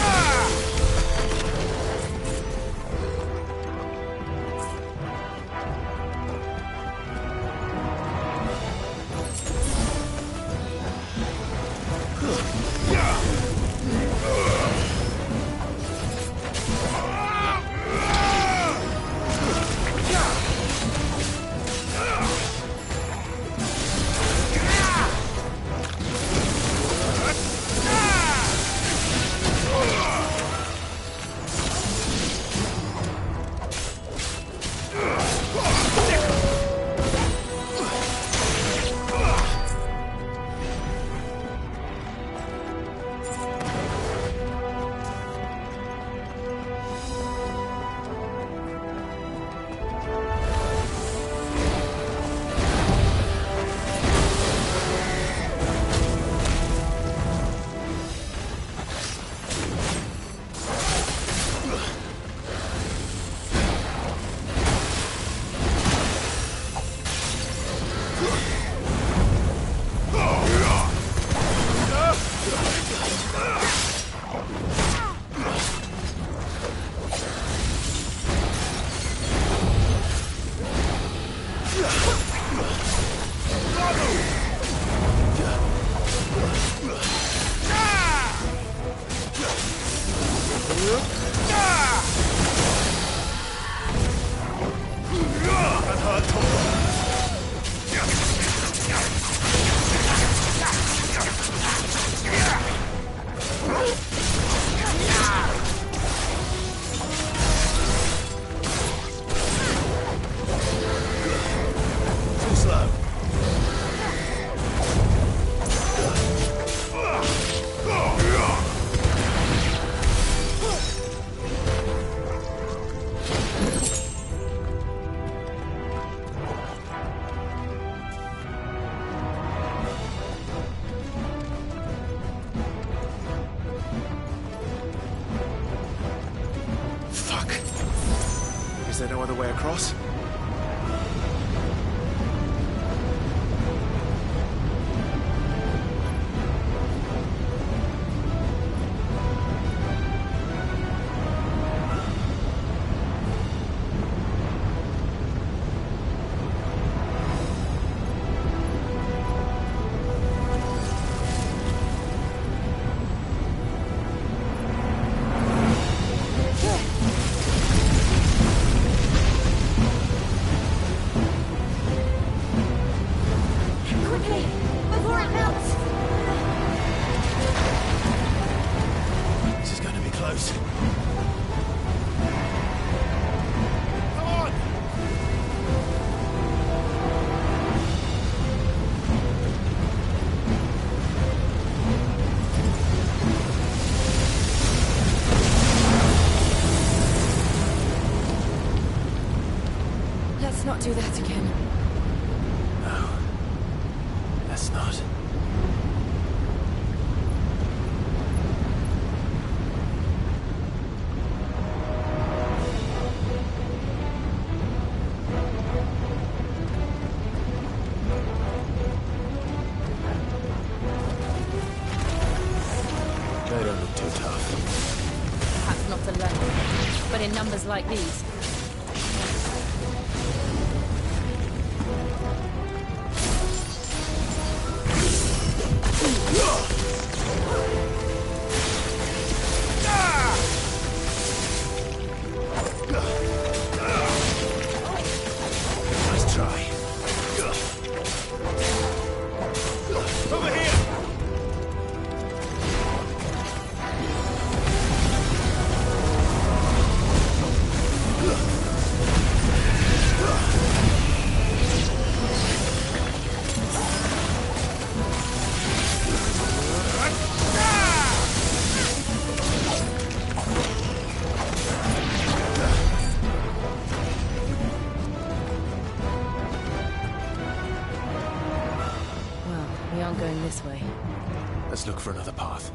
[SPEAKER 9] Is there no other way across?
[SPEAKER 16] Let's not do that again.
[SPEAKER 9] No. Let's not. They don't look too tough.
[SPEAKER 16] Perhaps not alone, but in numbers like these.
[SPEAKER 9] Nice try. Over here!
[SPEAKER 16] Well, we aren't going this way.
[SPEAKER 9] Let's look for another path.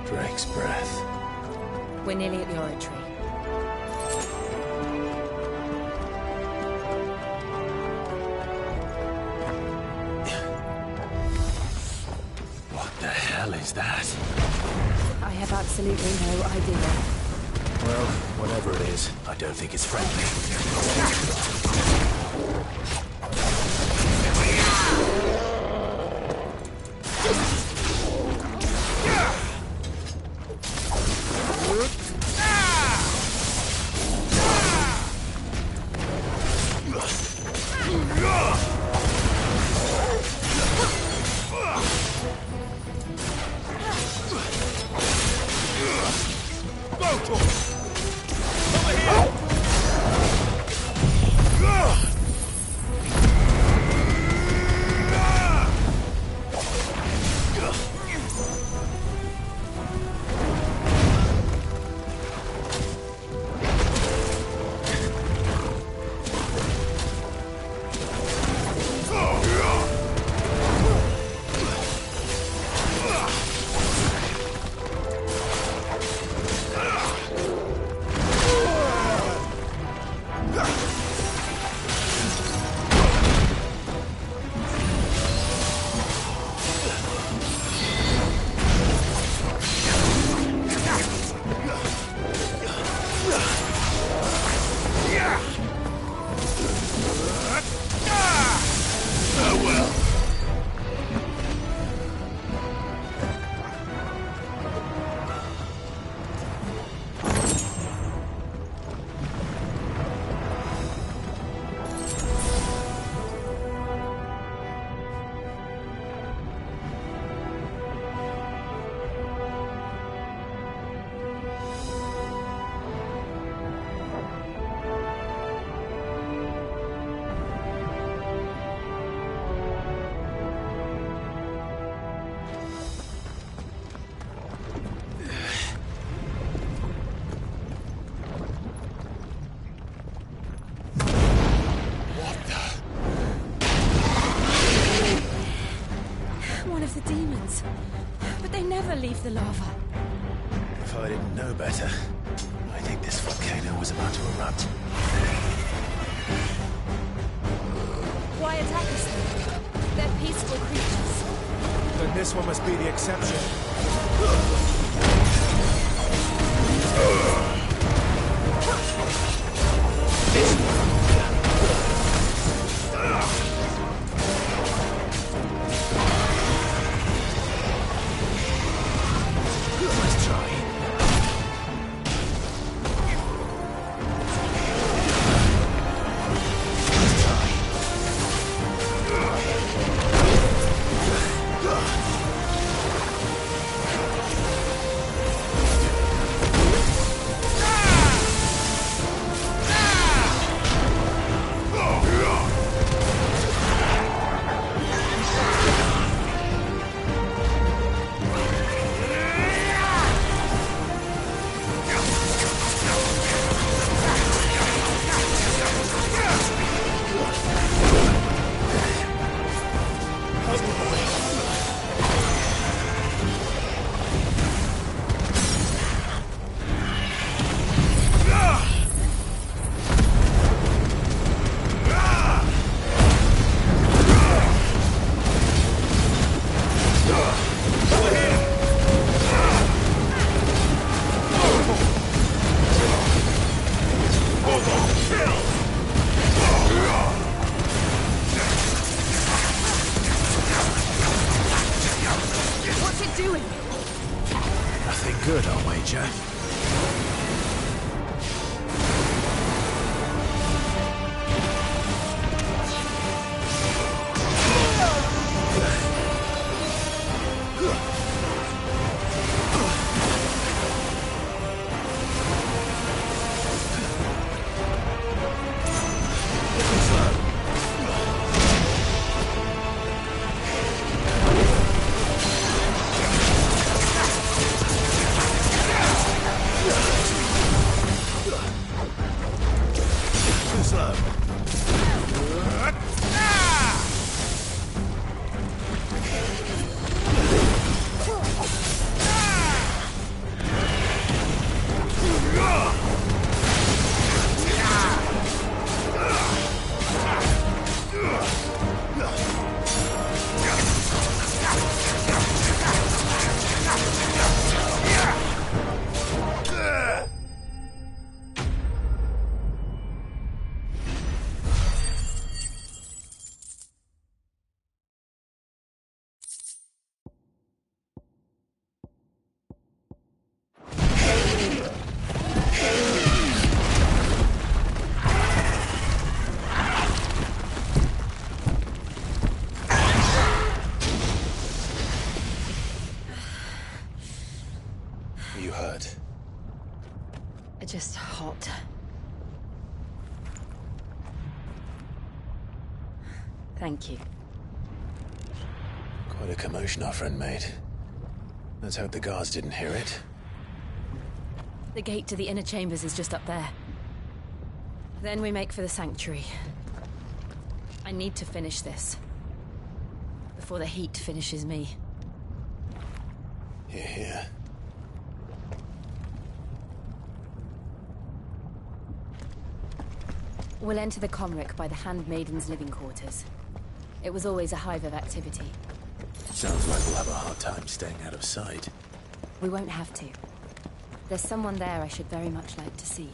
[SPEAKER 9] Drake's breath.
[SPEAKER 16] We're nearly at the oratory.
[SPEAKER 9] What the hell is that?
[SPEAKER 16] I have absolutely no idea.
[SPEAKER 9] Well, whatever it is, I don't think it's friendly.
[SPEAKER 8] One of the demons. But they never leave the lava.
[SPEAKER 9] If I didn't know better, I think this volcano was about to erupt.
[SPEAKER 8] Why attack us then? They're peaceful creatures.
[SPEAKER 9] Then this one must be the exception. Let's try.
[SPEAKER 8] What's it doing?
[SPEAKER 9] Nothing good, I'll wager. You hurt?
[SPEAKER 16] Just hot. Thank you.
[SPEAKER 9] Quite a commotion our friend made. Let's hope the guards didn't hear it.
[SPEAKER 16] The gate to the inner chambers is just up there. Then we make for the sanctuary. I need to finish this. Before the heat finishes me.
[SPEAKER 9] Hear, hear.
[SPEAKER 16] We'll enter the Comric by the Handmaiden's living quarters. It was always a hive of activity.
[SPEAKER 9] Sounds like we'll have a hard time staying out of sight.
[SPEAKER 16] We won't have to. There's someone there I should very much like to see.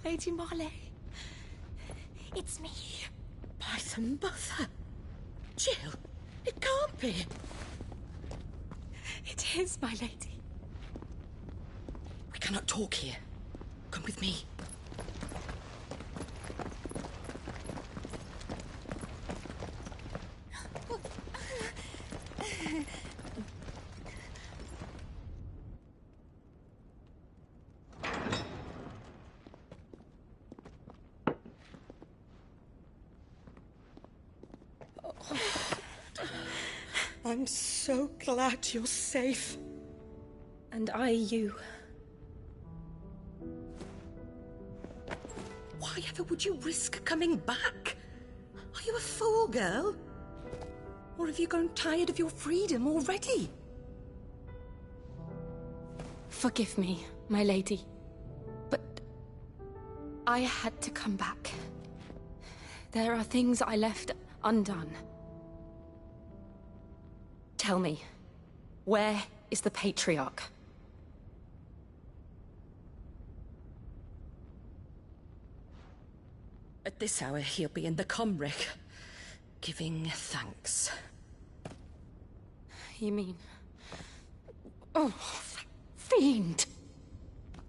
[SPEAKER 11] Lady Marley. It's me. By the mother. Jill, it can't be. It is, my lady. We cannot talk here. Come with me. I'm so glad you're safe.
[SPEAKER 8] And I you.
[SPEAKER 11] Why ever would you risk coming back? Are you a fool, girl? Or have you grown tired of your freedom already?
[SPEAKER 8] Forgive me, my lady. But I had to come back. There are things I left undone. Tell me, where is the Patriarch?
[SPEAKER 11] At this hour, he'll be in the Comric, giving thanks.
[SPEAKER 8] You mean... Oh, fiend!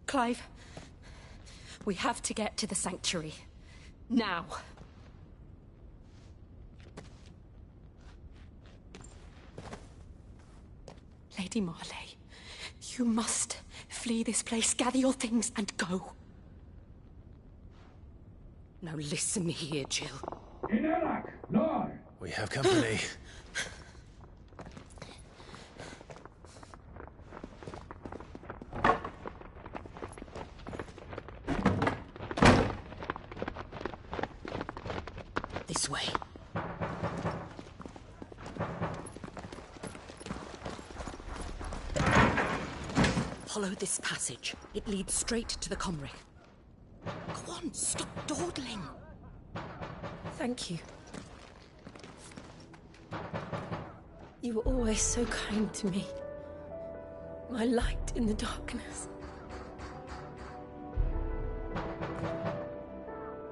[SPEAKER 8] Clive, we have to get to the sanctuary. Now. Lady Marley, you must flee this place, gather your things, and go.
[SPEAKER 11] Now listen here, Jill.
[SPEAKER 3] We have company.
[SPEAKER 11] This way. Follow this passage. It leads straight to the Comric. Go on, stop dawdling.
[SPEAKER 8] Thank you. You were always so kind to me. My light in the darkness.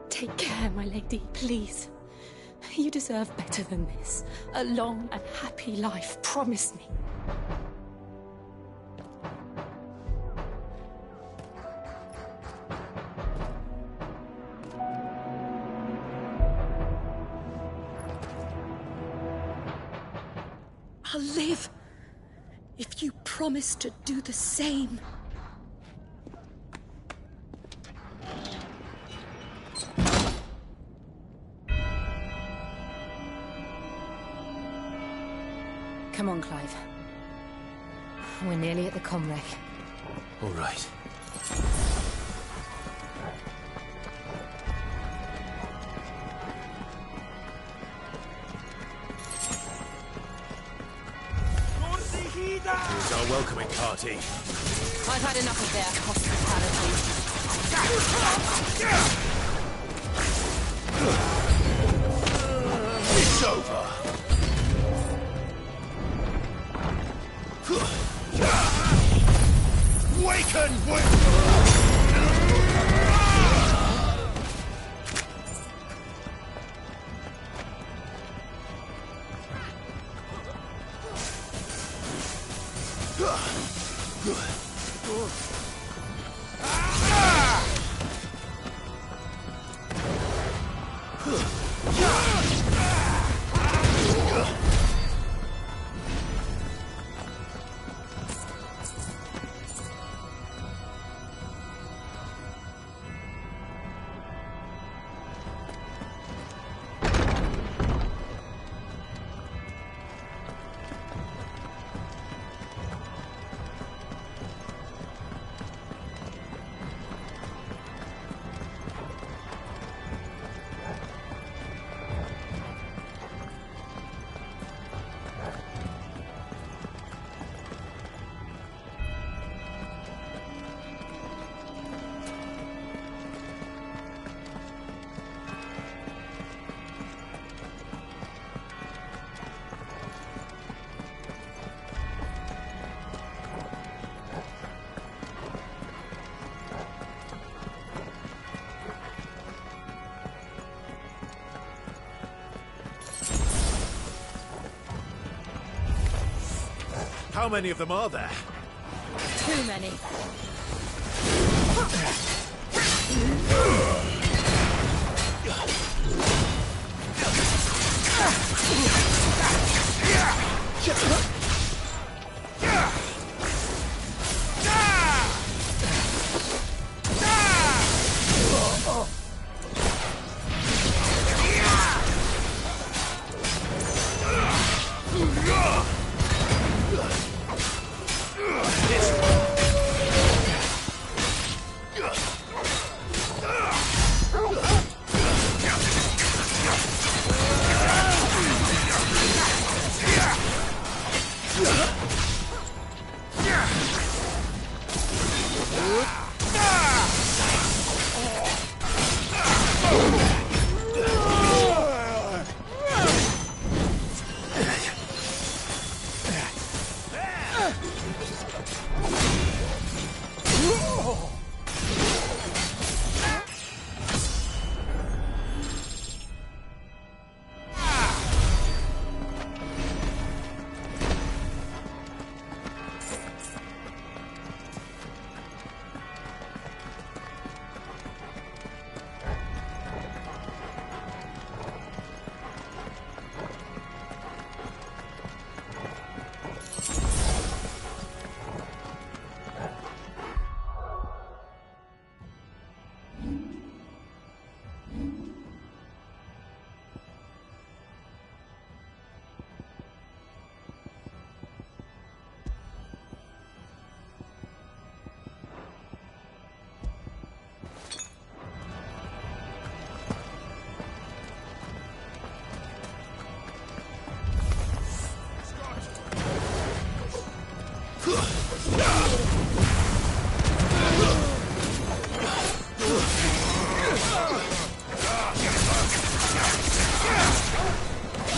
[SPEAKER 8] Take care, my lady, please. You deserve better than this. A long and happy life, promise me.
[SPEAKER 11] I'll live if you promise to do the same.
[SPEAKER 16] Come on, Clive. We're nearly at the Comric.
[SPEAKER 3] All right.
[SPEAKER 6] Here's our welcoming party.
[SPEAKER 16] I've had enough of their hospitality.
[SPEAKER 6] It's over. Waken How many of them are there?
[SPEAKER 16] Too many.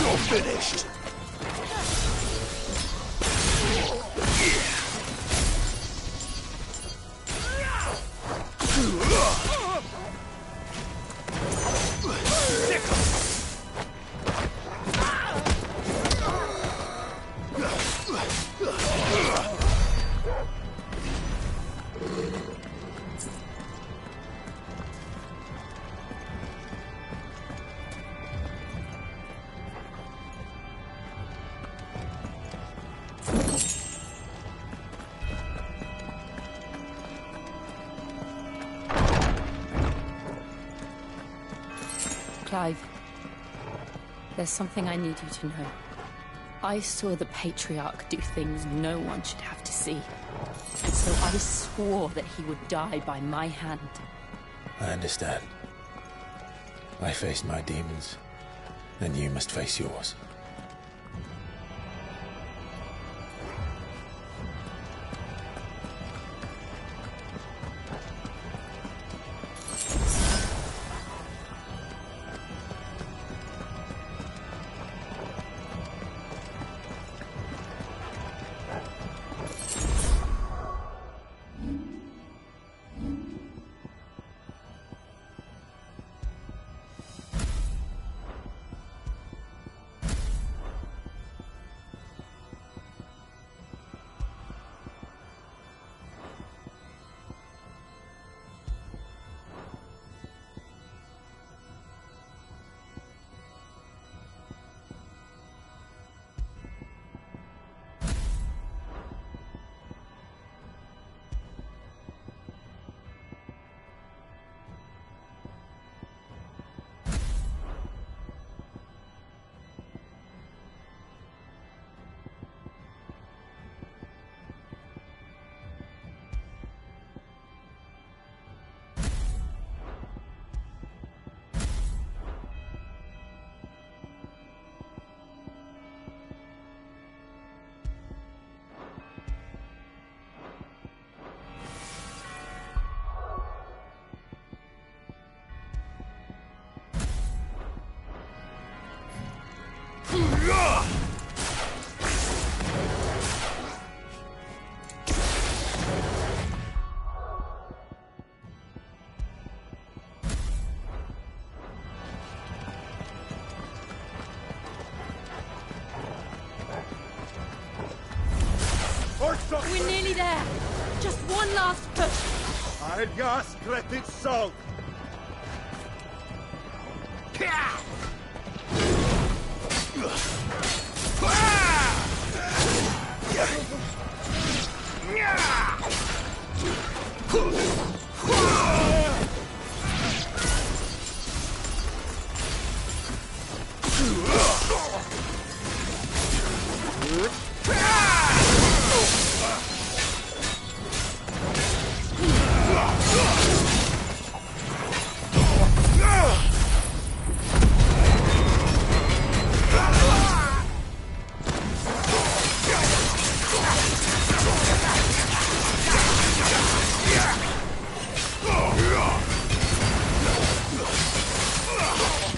[SPEAKER 14] You're finished.
[SPEAKER 16] Clive, there's something I need you to know. I saw the Patriarch do things no one should have to see. So I swore that he would die by my hand.
[SPEAKER 3] I understand. I faced my demons, then you must face yours.
[SPEAKER 11] one last push.
[SPEAKER 18] I'll just let it soak.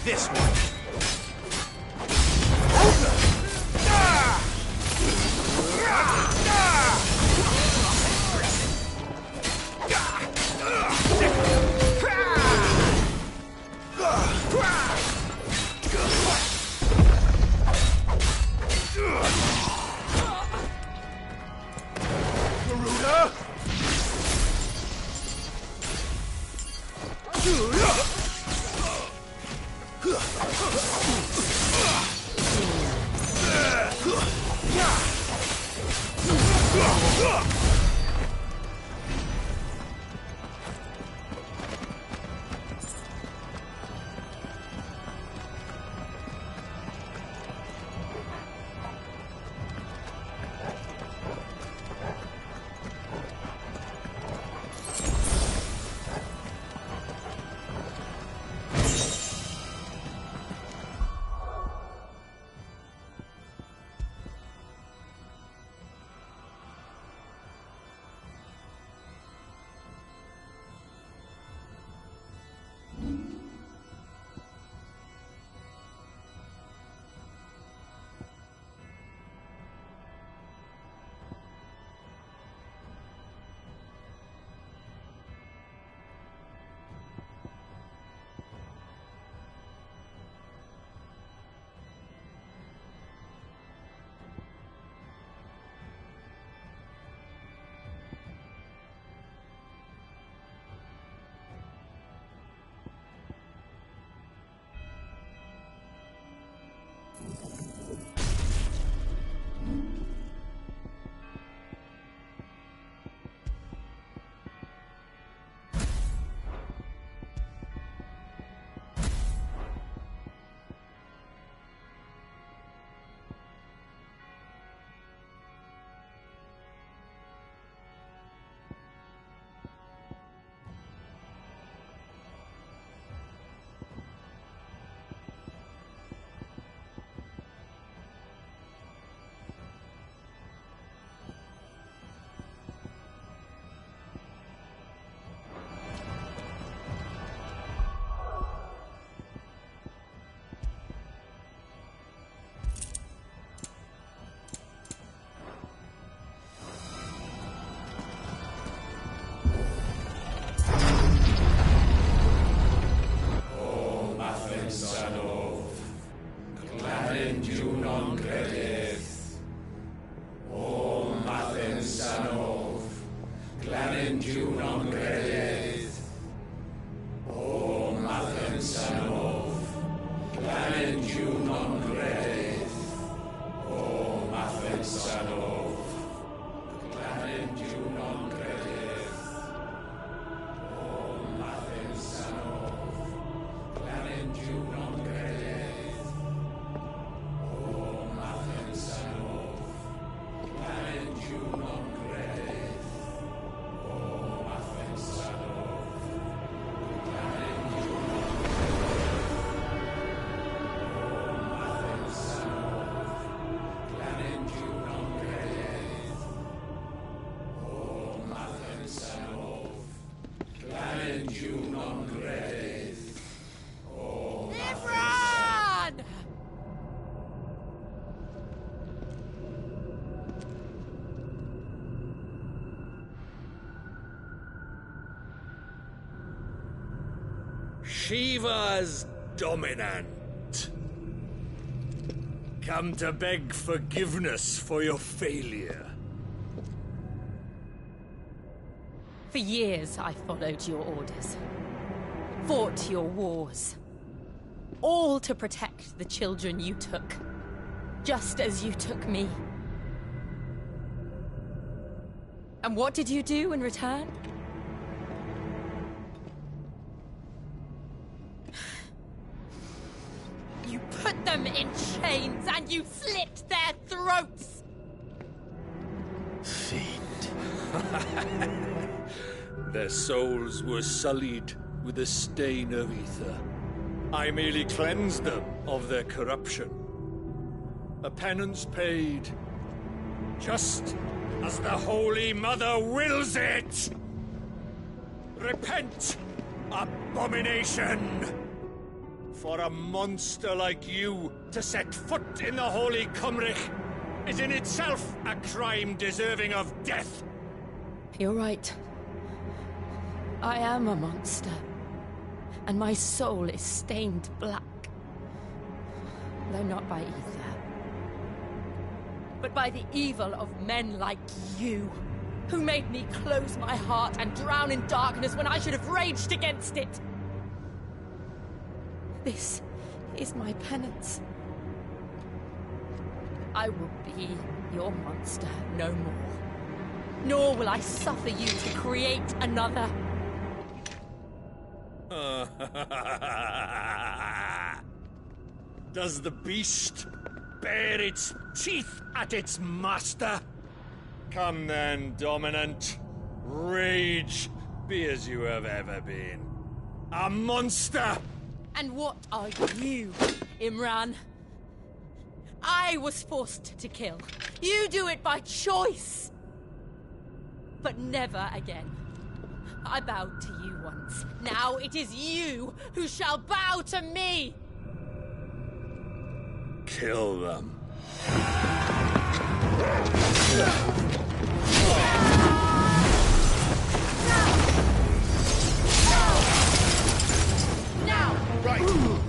[SPEAKER 6] This one.
[SPEAKER 18] Shiva's dominant. Come to beg forgiveness for your failure.
[SPEAKER 16] For years, I followed your orders. Fought your wars. All to protect the children you took. Just as you took me. And what did you do in return? You put them in chains and you slit their throats!
[SPEAKER 3] Fiend.
[SPEAKER 18] Their souls were sullied with the stain of ether. I merely cleansed them of their corruption. A penance paid, just as the Holy Mother wills it! Repent, abomination! For a monster like you to set foot in the Holy Cymric is in itself a crime deserving of death!
[SPEAKER 16] You're right. I am a monster. And my soul is stained black. Though not by ether. But by the evil of men like you, who made me close my heart and drown in darkness when I should have raged against it. This is my penance. I will be your monster no more. Nor will I suffer you to create another.
[SPEAKER 18] Does the beast bare its teeth at its master? Come then, Dominant. Rage, be as you have ever been. A monster!
[SPEAKER 16] And what are you, Imran? I was forced to kill. You do it by choice. But never again. I bowed to you once. Now it is you who shall bow to me!
[SPEAKER 18] Kill them.
[SPEAKER 16] Now!
[SPEAKER 18] Right!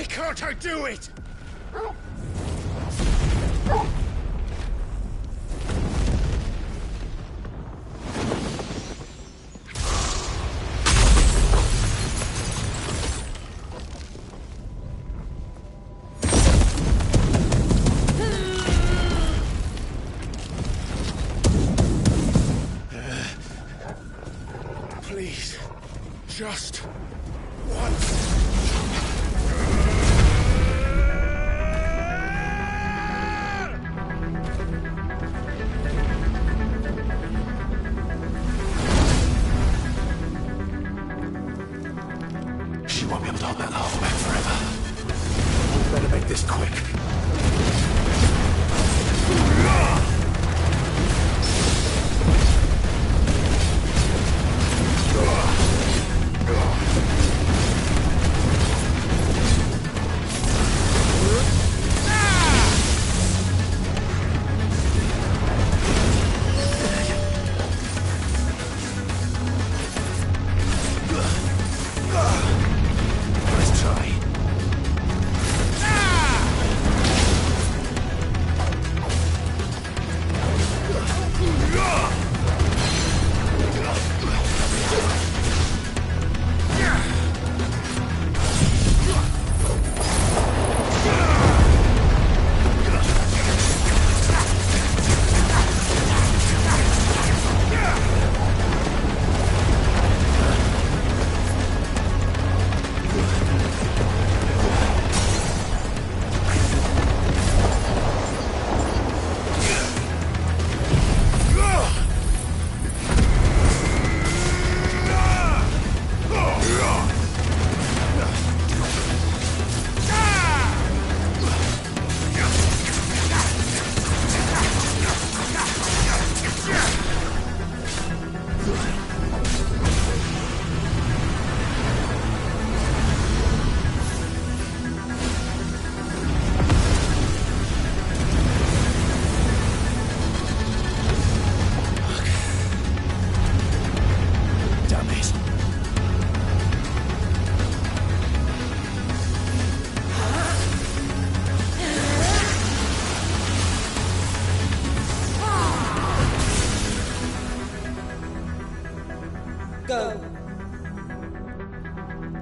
[SPEAKER 18] Can't I do it? Please, just once.
[SPEAKER 14] won't be able to hold that laugh back forever. We better make this quick.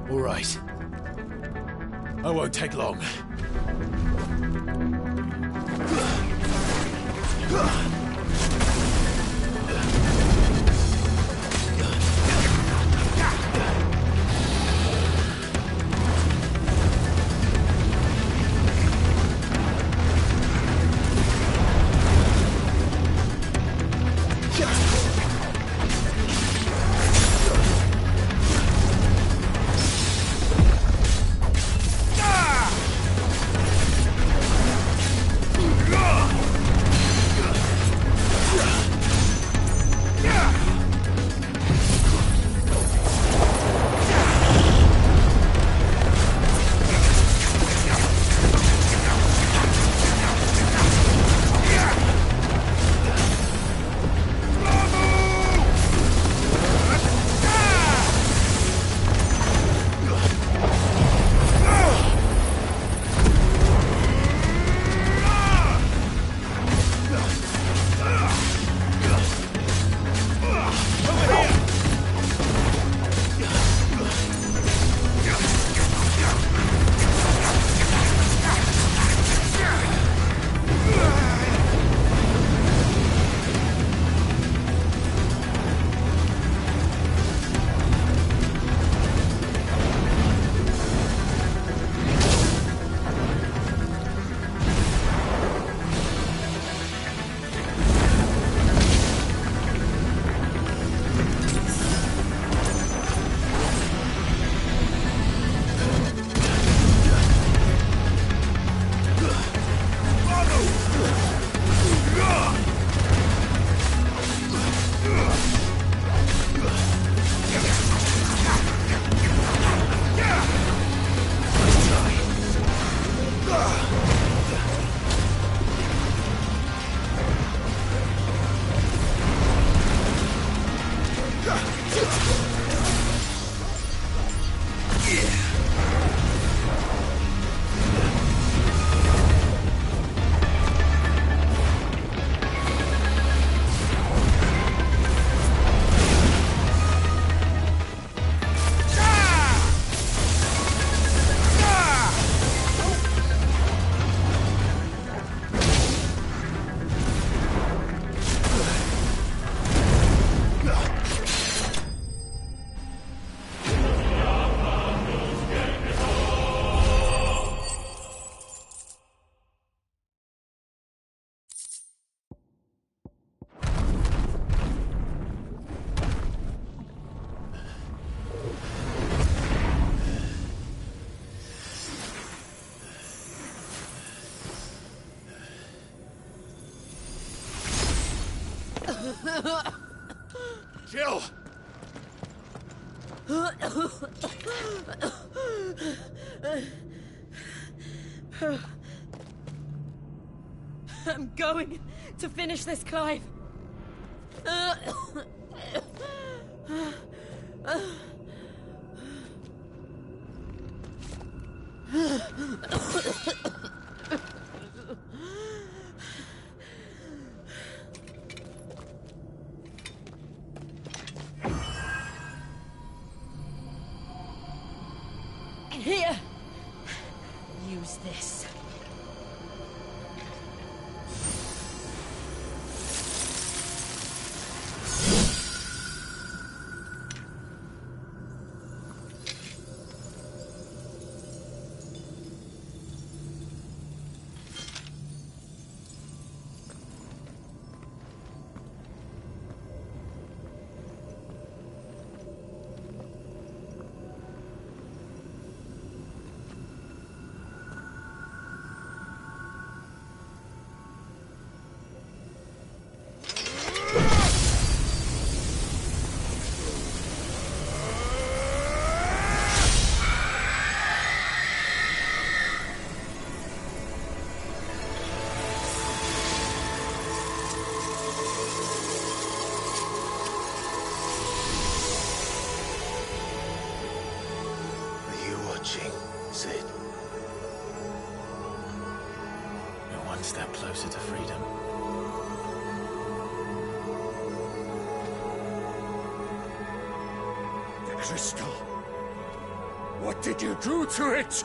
[SPEAKER 14] All right. I won't take long.
[SPEAKER 6] Jill!
[SPEAKER 16] I'm going to finish this, Clive. Here! Use this.
[SPEAKER 3] Sid. We're one step closer to freedom.
[SPEAKER 18] The crystal. What did you do to it?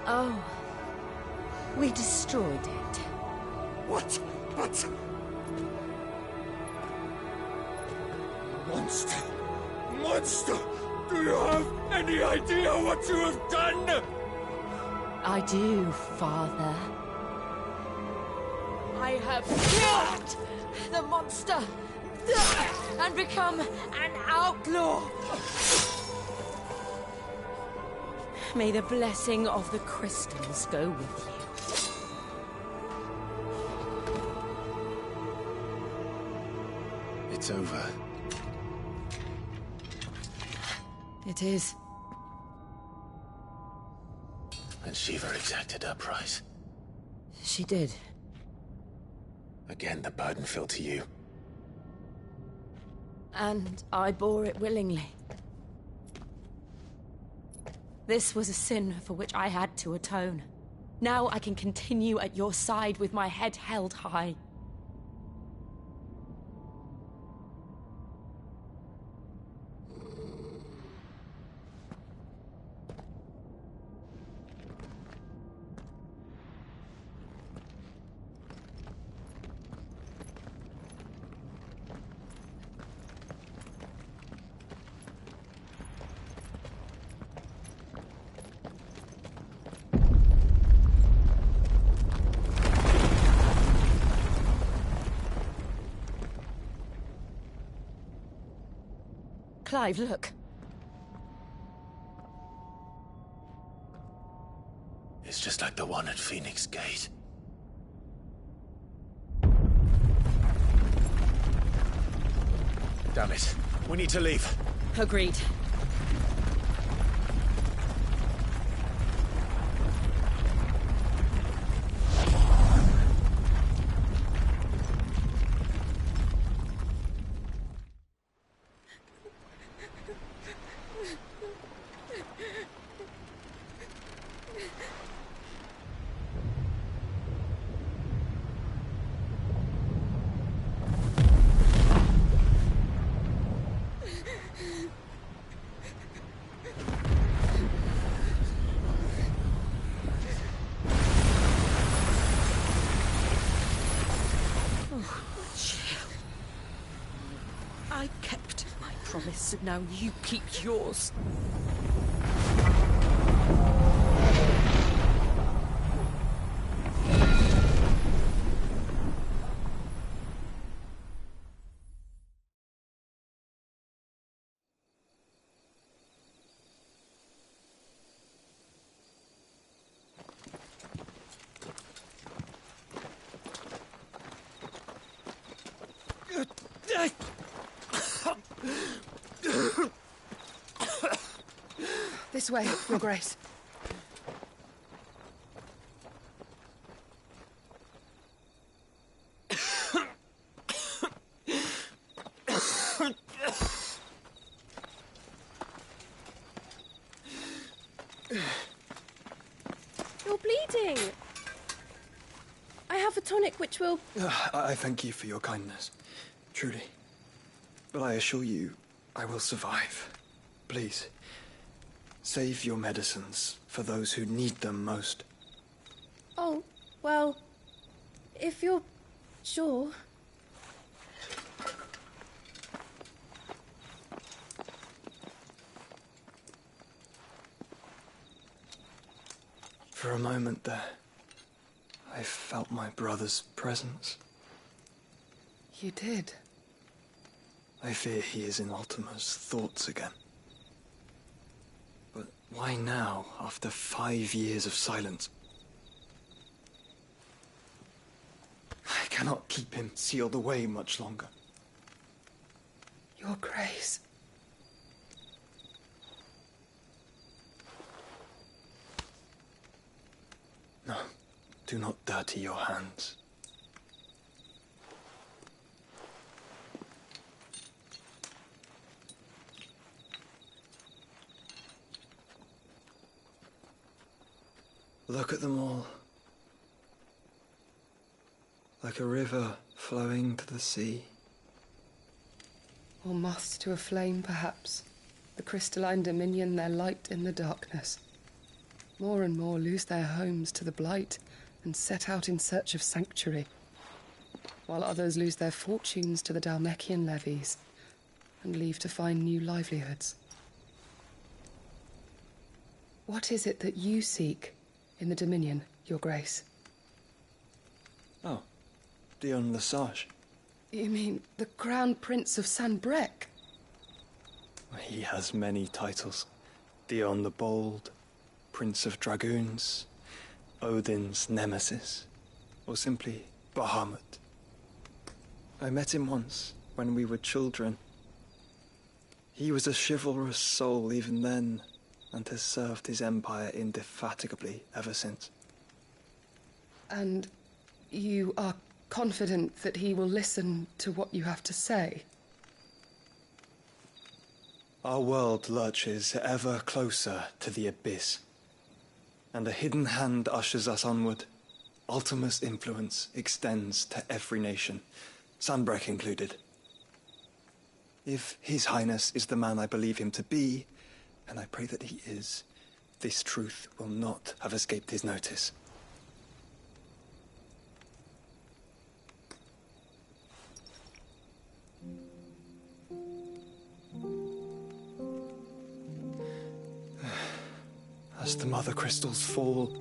[SPEAKER 16] Oh. We destroyed it.
[SPEAKER 18] What? But... Monster! Monster! Do you have any idea what you have done?
[SPEAKER 16] I do, Father. I have killed the monster and become an outlaw. May the blessing of the crystals go with you.
[SPEAKER 3] It's over.
[SPEAKER 16] It is.
[SPEAKER 3] And Shiva exacted her price.
[SPEAKER 16] She did.
[SPEAKER 3] Again, the burden fell to you.
[SPEAKER 16] And I bore it willingly. This was a sin for which I had to atone. Now I can continue at your side with my head held high. Clive, look.
[SPEAKER 3] It's just like the one at Phoenix Gate. Damn it. We need to leave.
[SPEAKER 16] Agreed.
[SPEAKER 11] I kept my promise, and now you keep yours.
[SPEAKER 19] This way, Your Grace.
[SPEAKER 20] You're bleeding. I have a tonic which will...
[SPEAKER 21] I thank you for your kindness, truly. But I assure you, I will survive. Please, save your medicines for those who need them most.
[SPEAKER 20] Oh, well, if you're sure...
[SPEAKER 21] For a moment there, I felt my brother's presence.
[SPEAKER 19] You did?
[SPEAKER 21] I fear he is in Ultima's thoughts again. But why now, after 5 years of silence? I cannot keep him sealed away much longer.
[SPEAKER 19] Your Grace.
[SPEAKER 21] No, do not dirty your hands. Look at them all. Like a river flowing to the sea.
[SPEAKER 19] Or moths to a flame, perhaps. The crystalline dominion their light in the darkness. More and more lose their homes to the blight and set out in search of sanctuary, while others lose their fortunes to the Dhalmekian levies and leave to find new livelihoods. What is it that you seek in the Dominion, Your Grace?
[SPEAKER 21] Oh, Dion Lesage.
[SPEAKER 19] You mean the Crown Prince of Sanbreque?
[SPEAKER 21] He has many titles. Dion the Bold, Prince of Dragoons, Odin's Nemesis, or simply Bahamut. I met him once, when we were children. He was a chivalrous soul even then, and has served his empire indefatigably ever since.
[SPEAKER 19] And you are confident that he will listen to what you have to say?
[SPEAKER 21] Our world lurches ever closer to the abyss, and a hidden hand ushers us onward. Ultima's influence extends to every nation, Sanbreque included. If His Highness is the man I believe him to be, and I pray that he is, this truth will not have escaped his notice. As the mother crystals fall,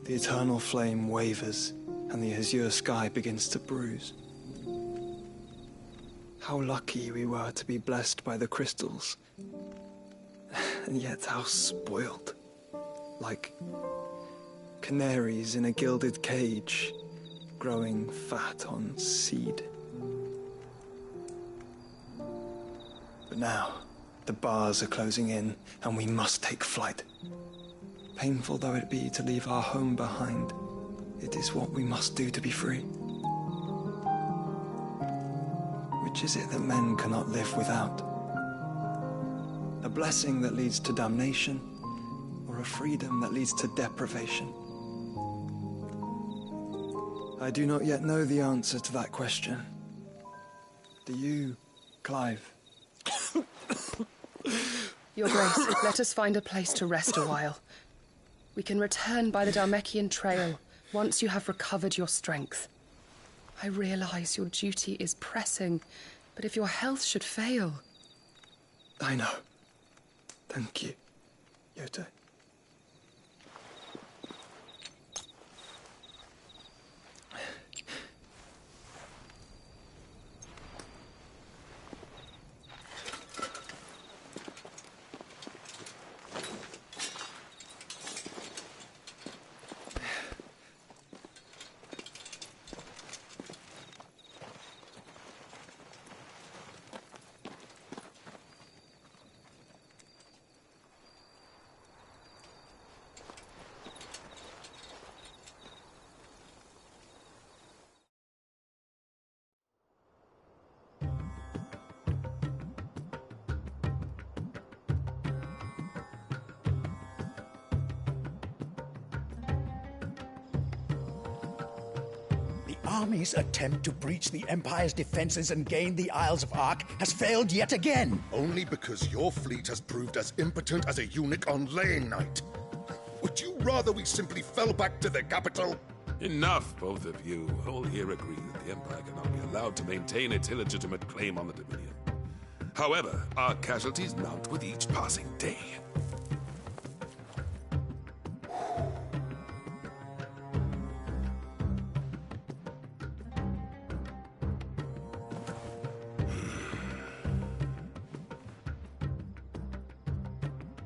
[SPEAKER 21] the eternal flame wavers, and the azure sky begins to bruise. How lucky we were to be blessed by the crystals, and yet how spoiled. Like canaries in a gilded cage, growing fat on seed. But now, the bars are closing in, and we must take flight. Painful though it be to leave our home behind, it is what we must do to be free. Which is it that men cannot live without? A blessing that leads to damnation, or a freedom that leads to deprivation? I do not yet know the answer to that question. Do you, Clive?
[SPEAKER 19] Your Grace, let us find a place to rest a while. We can return by the Dhalmekian trail once you have recovered your strength. I realize your duty is pressing, but if your health should fail...
[SPEAKER 21] I know. Thank you, Yote.
[SPEAKER 2] army's attempt to breach the Empire's defenses and gain the Isles of Ark has failed yet again.
[SPEAKER 14] Only because your fleet has proved as impotent as a eunuch on laying night. Would you rather we simply fell back to the capital?
[SPEAKER 22] Enough, both of you. All here agree that the Empire cannot be allowed to maintain its illegitimate claim on the Dominion. However, our casualties mount with each passing day.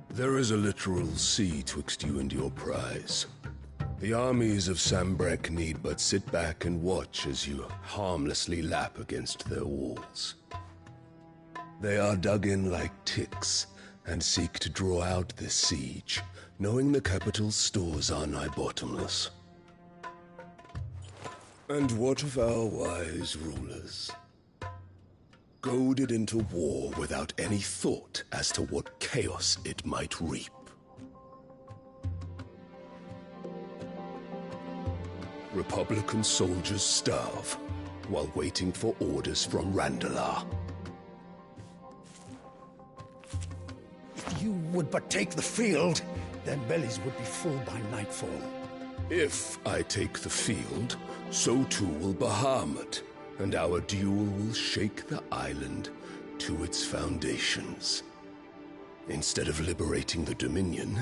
[SPEAKER 23] There is a literal sea twixt you and your prize. The armies of Sambrek need but sit back and watch as you harmlessly lap against their walls. They are dug in like ticks and seek to draw out this siege, knowing the capital's stores are nigh bottomless. And what of our wise rulers? Goaded into war without any thought as to what chaos it might reap. Republican soldiers starve while waiting for orders from Randalar.
[SPEAKER 2] If you would but take the field, their bellies would be full by nightfall.
[SPEAKER 23] If I take the field, so too will Bahamut, and our duel will shake the island to its foundations. Instead of liberating the Dominion,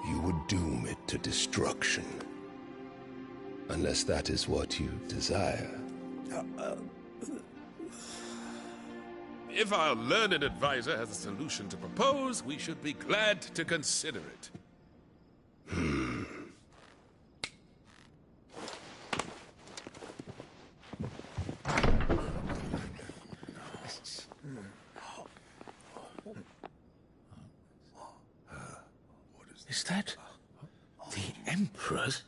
[SPEAKER 23] you would doom it to destruction. Unless that is what you desire.
[SPEAKER 22] If our learned advisor has a solution to propose, we should be glad to consider it.
[SPEAKER 2] Is that the Emperor's?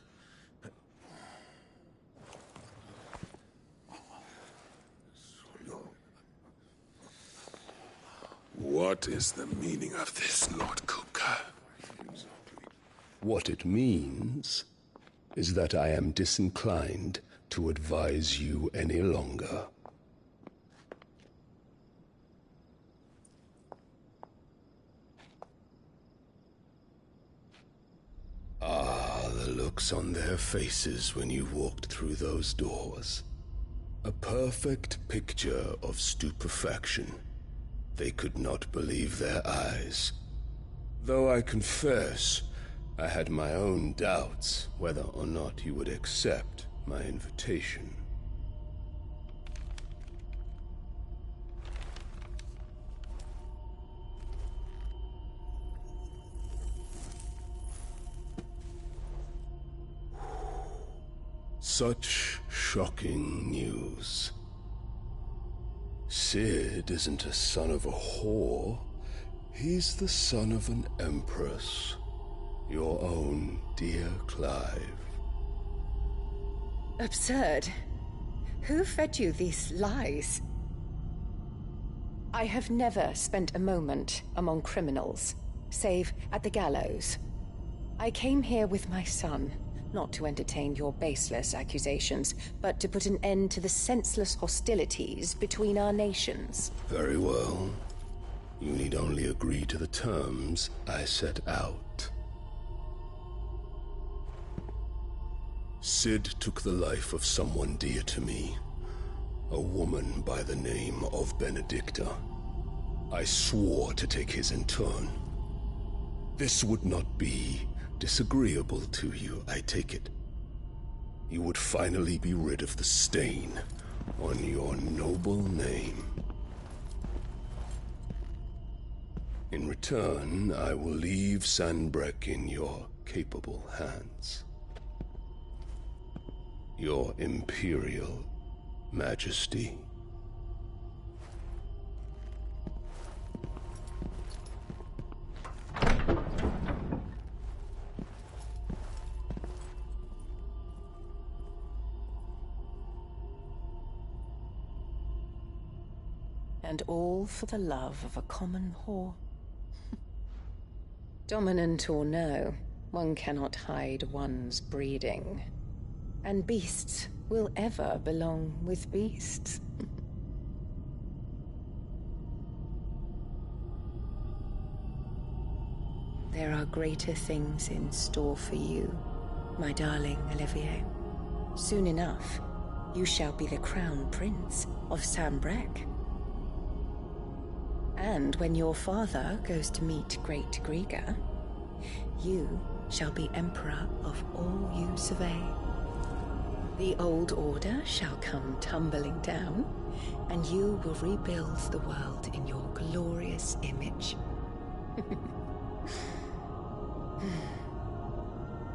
[SPEAKER 23] What is the meaning of this, Lord Kupka? What it means is that I am disinclined to advise you any longer. Ah, the looks on their faces when you walked through those doors. A perfect picture of stupefaction. They could not believe their eyes. Though I confess, I had my own doubts whether or not you would accept my invitation. Such shocking news. Sid isn't a son of a whore. He's the son of an empress. Your own dear Clive.
[SPEAKER 11] Absurd. Who fed you these lies?
[SPEAKER 24] I have never spent a moment among criminals, save at the gallows. I came here with my son, not to entertain your baseless accusations, but to put an end to the senseless hostilities between our nations.
[SPEAKER 23] Very well. You need only agree to the terms I set out. Sid took the life of someone dear to me, a woman by the name of Benedicta. I swore to take his in turn. This would not be disagreeable to you, I take it. You would finally be rid of the stain on your noble name. In return, I will leave Sanbrek in your capable hands. Your Imperial Majesty.
[SPEAKER 24] And all for the love of a common whore. Dominant or no, one cannot hide one's breeding. And beasts will ever belong with beasts. There are greater things in store for you, my darling Olivier. Soon enough, you shall be the crown prince of Sambrec. And when your father goes to meet Great Grieger, you shall be emperor of all you survey. The old order shall come tumbling down, and you will rebuild the world in your glorious image.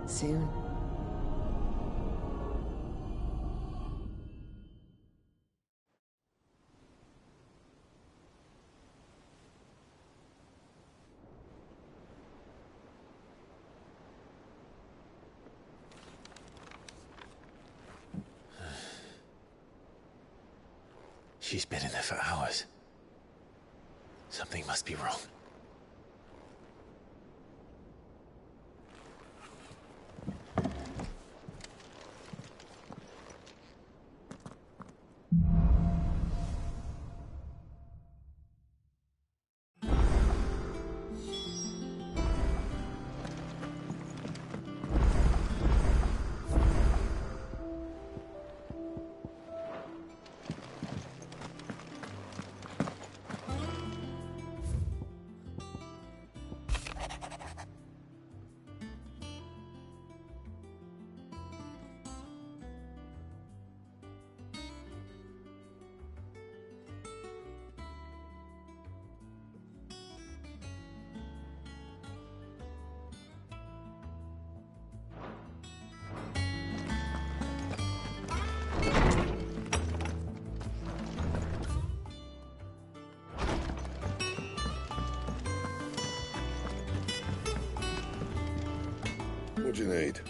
[SPEAKER 24] Soon.
[SPEAKER 6] She's been in there for hours. Something must be wrong.
[SPEAKER 14] What do you need?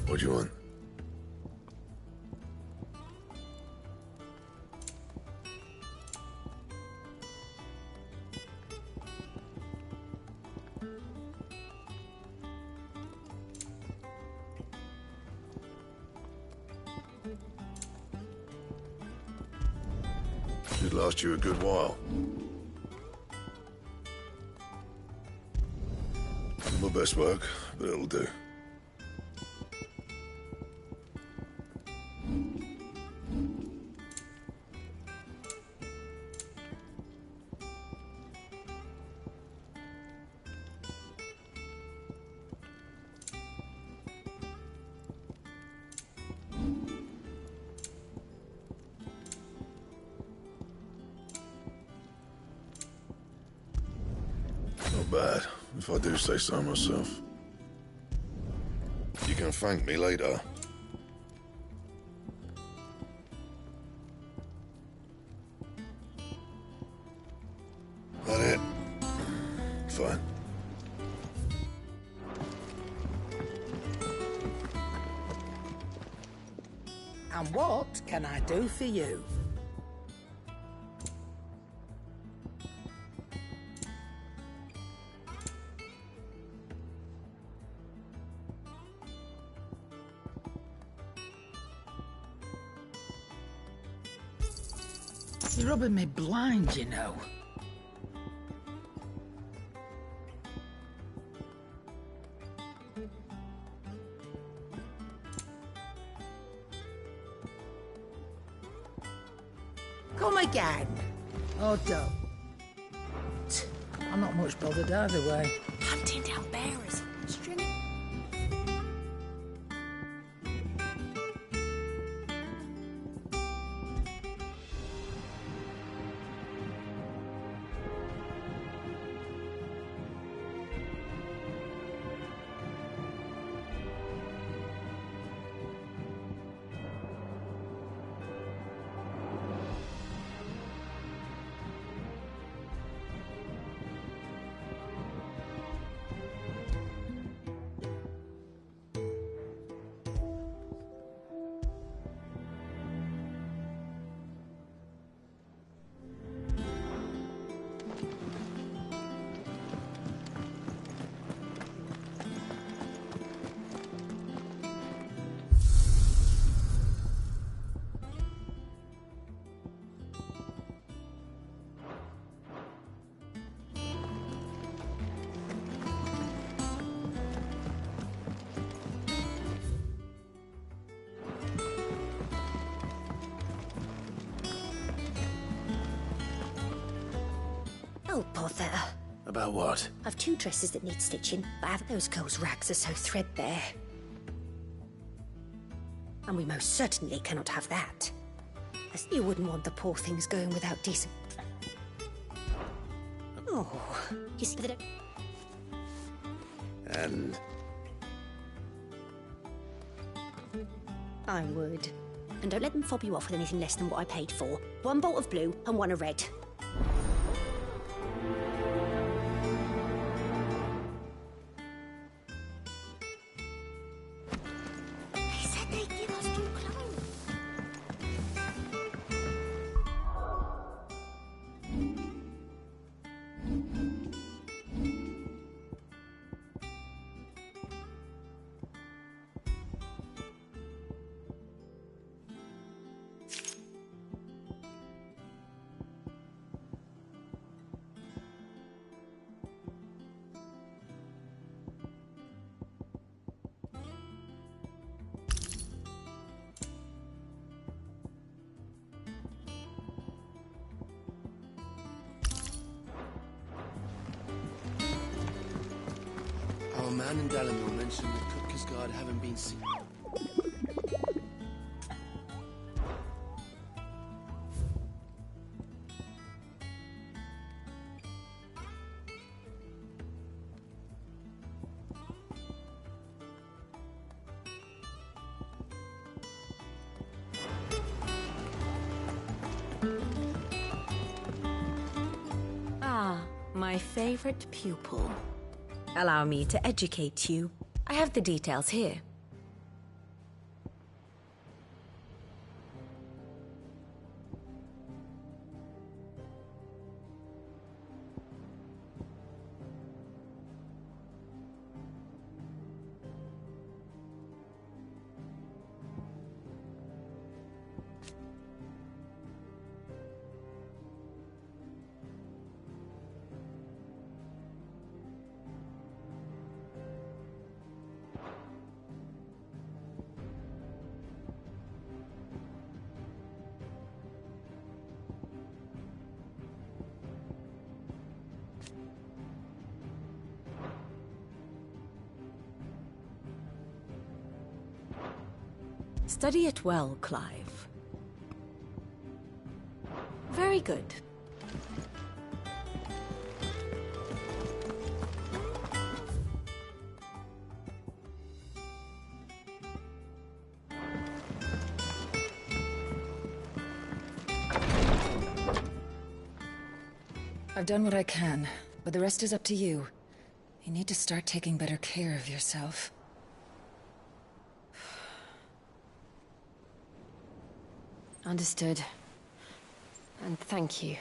[SPEAKER 14] What do you want? Should last you a good while. My best work, but it'll do. Not bad, if I do say so myself. You can thank me later. That it? Fine.
[SPEAKER 4] And what can I do for you? You're rubbing me blind, you know. Come again. Oh, don't. I'm not much bothered either way.
[SPEAKER 11] Hunting down bearers. Stringing.
[SPEAKER 5] Oh, bother.
[SPEAKER 3] About what?
[SPEAKER 5] I've 2 dresses that need stitching, but those girls' rags are so threadbare. And we most certainly cannot have that. As you wouldn't want the poor things going without decent... Oh, you see that...
[SPEAKER 3] And...
[SPEAKER 5] I would. And don't let them fob you off with anything less than what I paid for. 1 bolt of blue and 1 of red.
[SPEAKER 7] Our man in Dalamore mentioned the Cooker's Guard having been seen.
[SPEAKER 11] Ah, my favorite pupil. Allow me to educate you. I have the details here. Study it well, Clive. Very good.
[SPEAKER 16] I've done what I can, but the rest is up to you. You need to start taking better care of yourself. Understood. And thank you.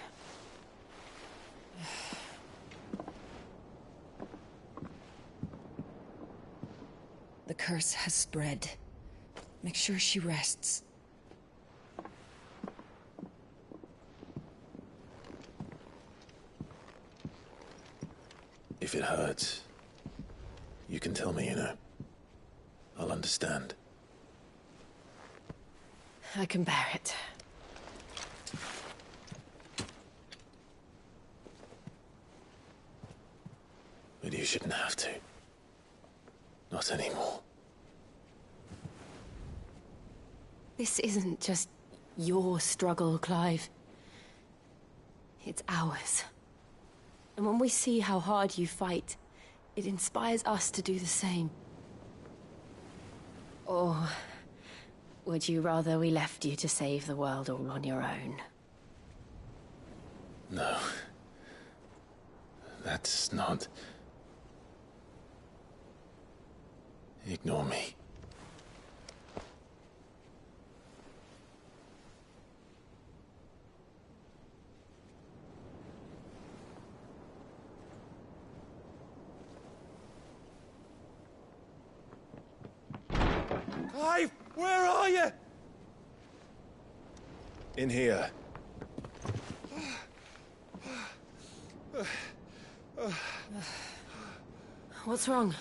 [SPEAKER 16] The curse has spread. Make sure she rests.
[SPEAKER 3] If it hurts, you can tell me, you know. I'll understand.
[SPEAKER 16] I can bear it.
[SPEAKER 3] But you shouldn't have to. Not anymore.
[SPEAKER 16] This isn't just your struggle, Clive. It's ours. And when we see how hard you fight, it inspires us to do the same. Or would you rather we left you to save the world all on your own?
[SPEAKER 3] No. That's not... Ignore me.
[SPEAKER 21] Clive, where are you?
[SPEAKER 9] In here.
[SPEAKER 16] What's wrong?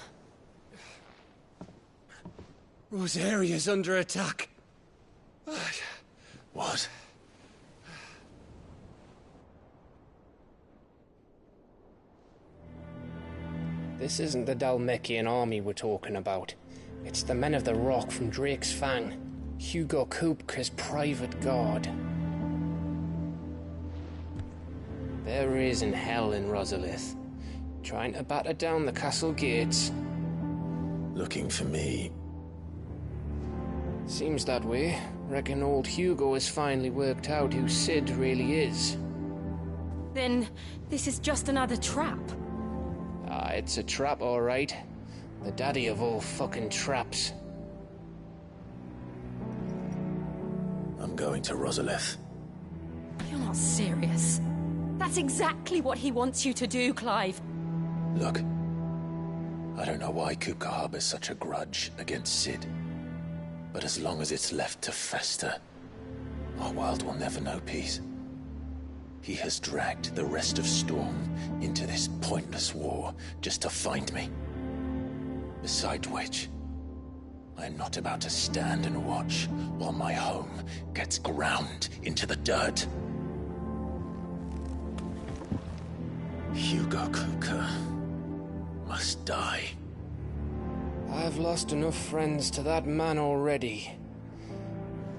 [SPEAKER 21] Rosaria's under attack.
[SPEAKER 3] What?
[SPEAKER 1] This isn't the Dalmekian army we're talking about. It's the men of the Rock from Drake's Fang. Hugo Kupka's private guard. There is in hell in Rosalith, trying to batter down the castle gates.
[SPEAKER 3] Looking for me.
[SPEAKER 1] Seems that way. Reckon old Hugo has finally worked out who Sid really is.
[SPEAKER 16] Then this is just another trap.
[SPEAKER 1] Ah, it's a trap, all right. The daddy of all fucking traps.
[SPEAKER 3] I'm going to Rosalith.
[SPEAKER 16] You're not serious. That's exactly what he wants you to do, Clive.
[SPEAKER 3] Look, I don't know why Kupka harbors such a grudge against Sid. But as long as it's left to fester, our world will never know peace. He has dragged the rest of Storm into this pointless war just to find me. Besides which, I am not about to stand and watch while my home gets ground into the dirt. Hugo Kupka must die.
[SPEAKER 1] I've lost enough friends to that man already.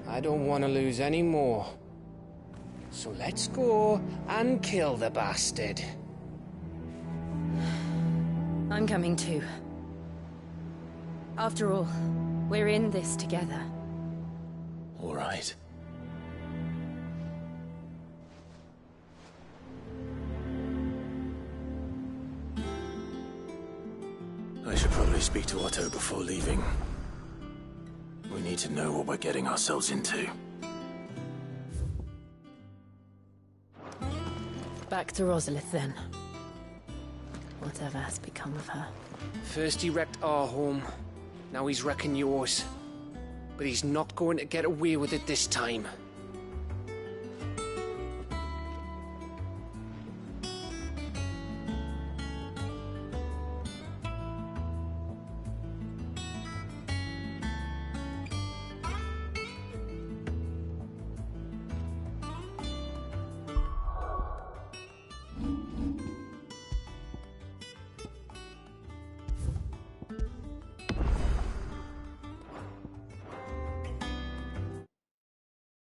[SPEAKER 1] I don't want to lose any more. So let's go and kill the bastard.
[SPEAKER 16] I'm coming too. After all, we're in this together.
[SPEAKER 3] All right. I should probably speak to Otto before leaving. We need to know what we're getting ourselves into.
[SPEAKER 16] Back to Rosalith, then. Whatever has become of her.
[SPEAKER 1] First he wrecked our home, now he's wrecking yours. But he's not going to get away with it this time.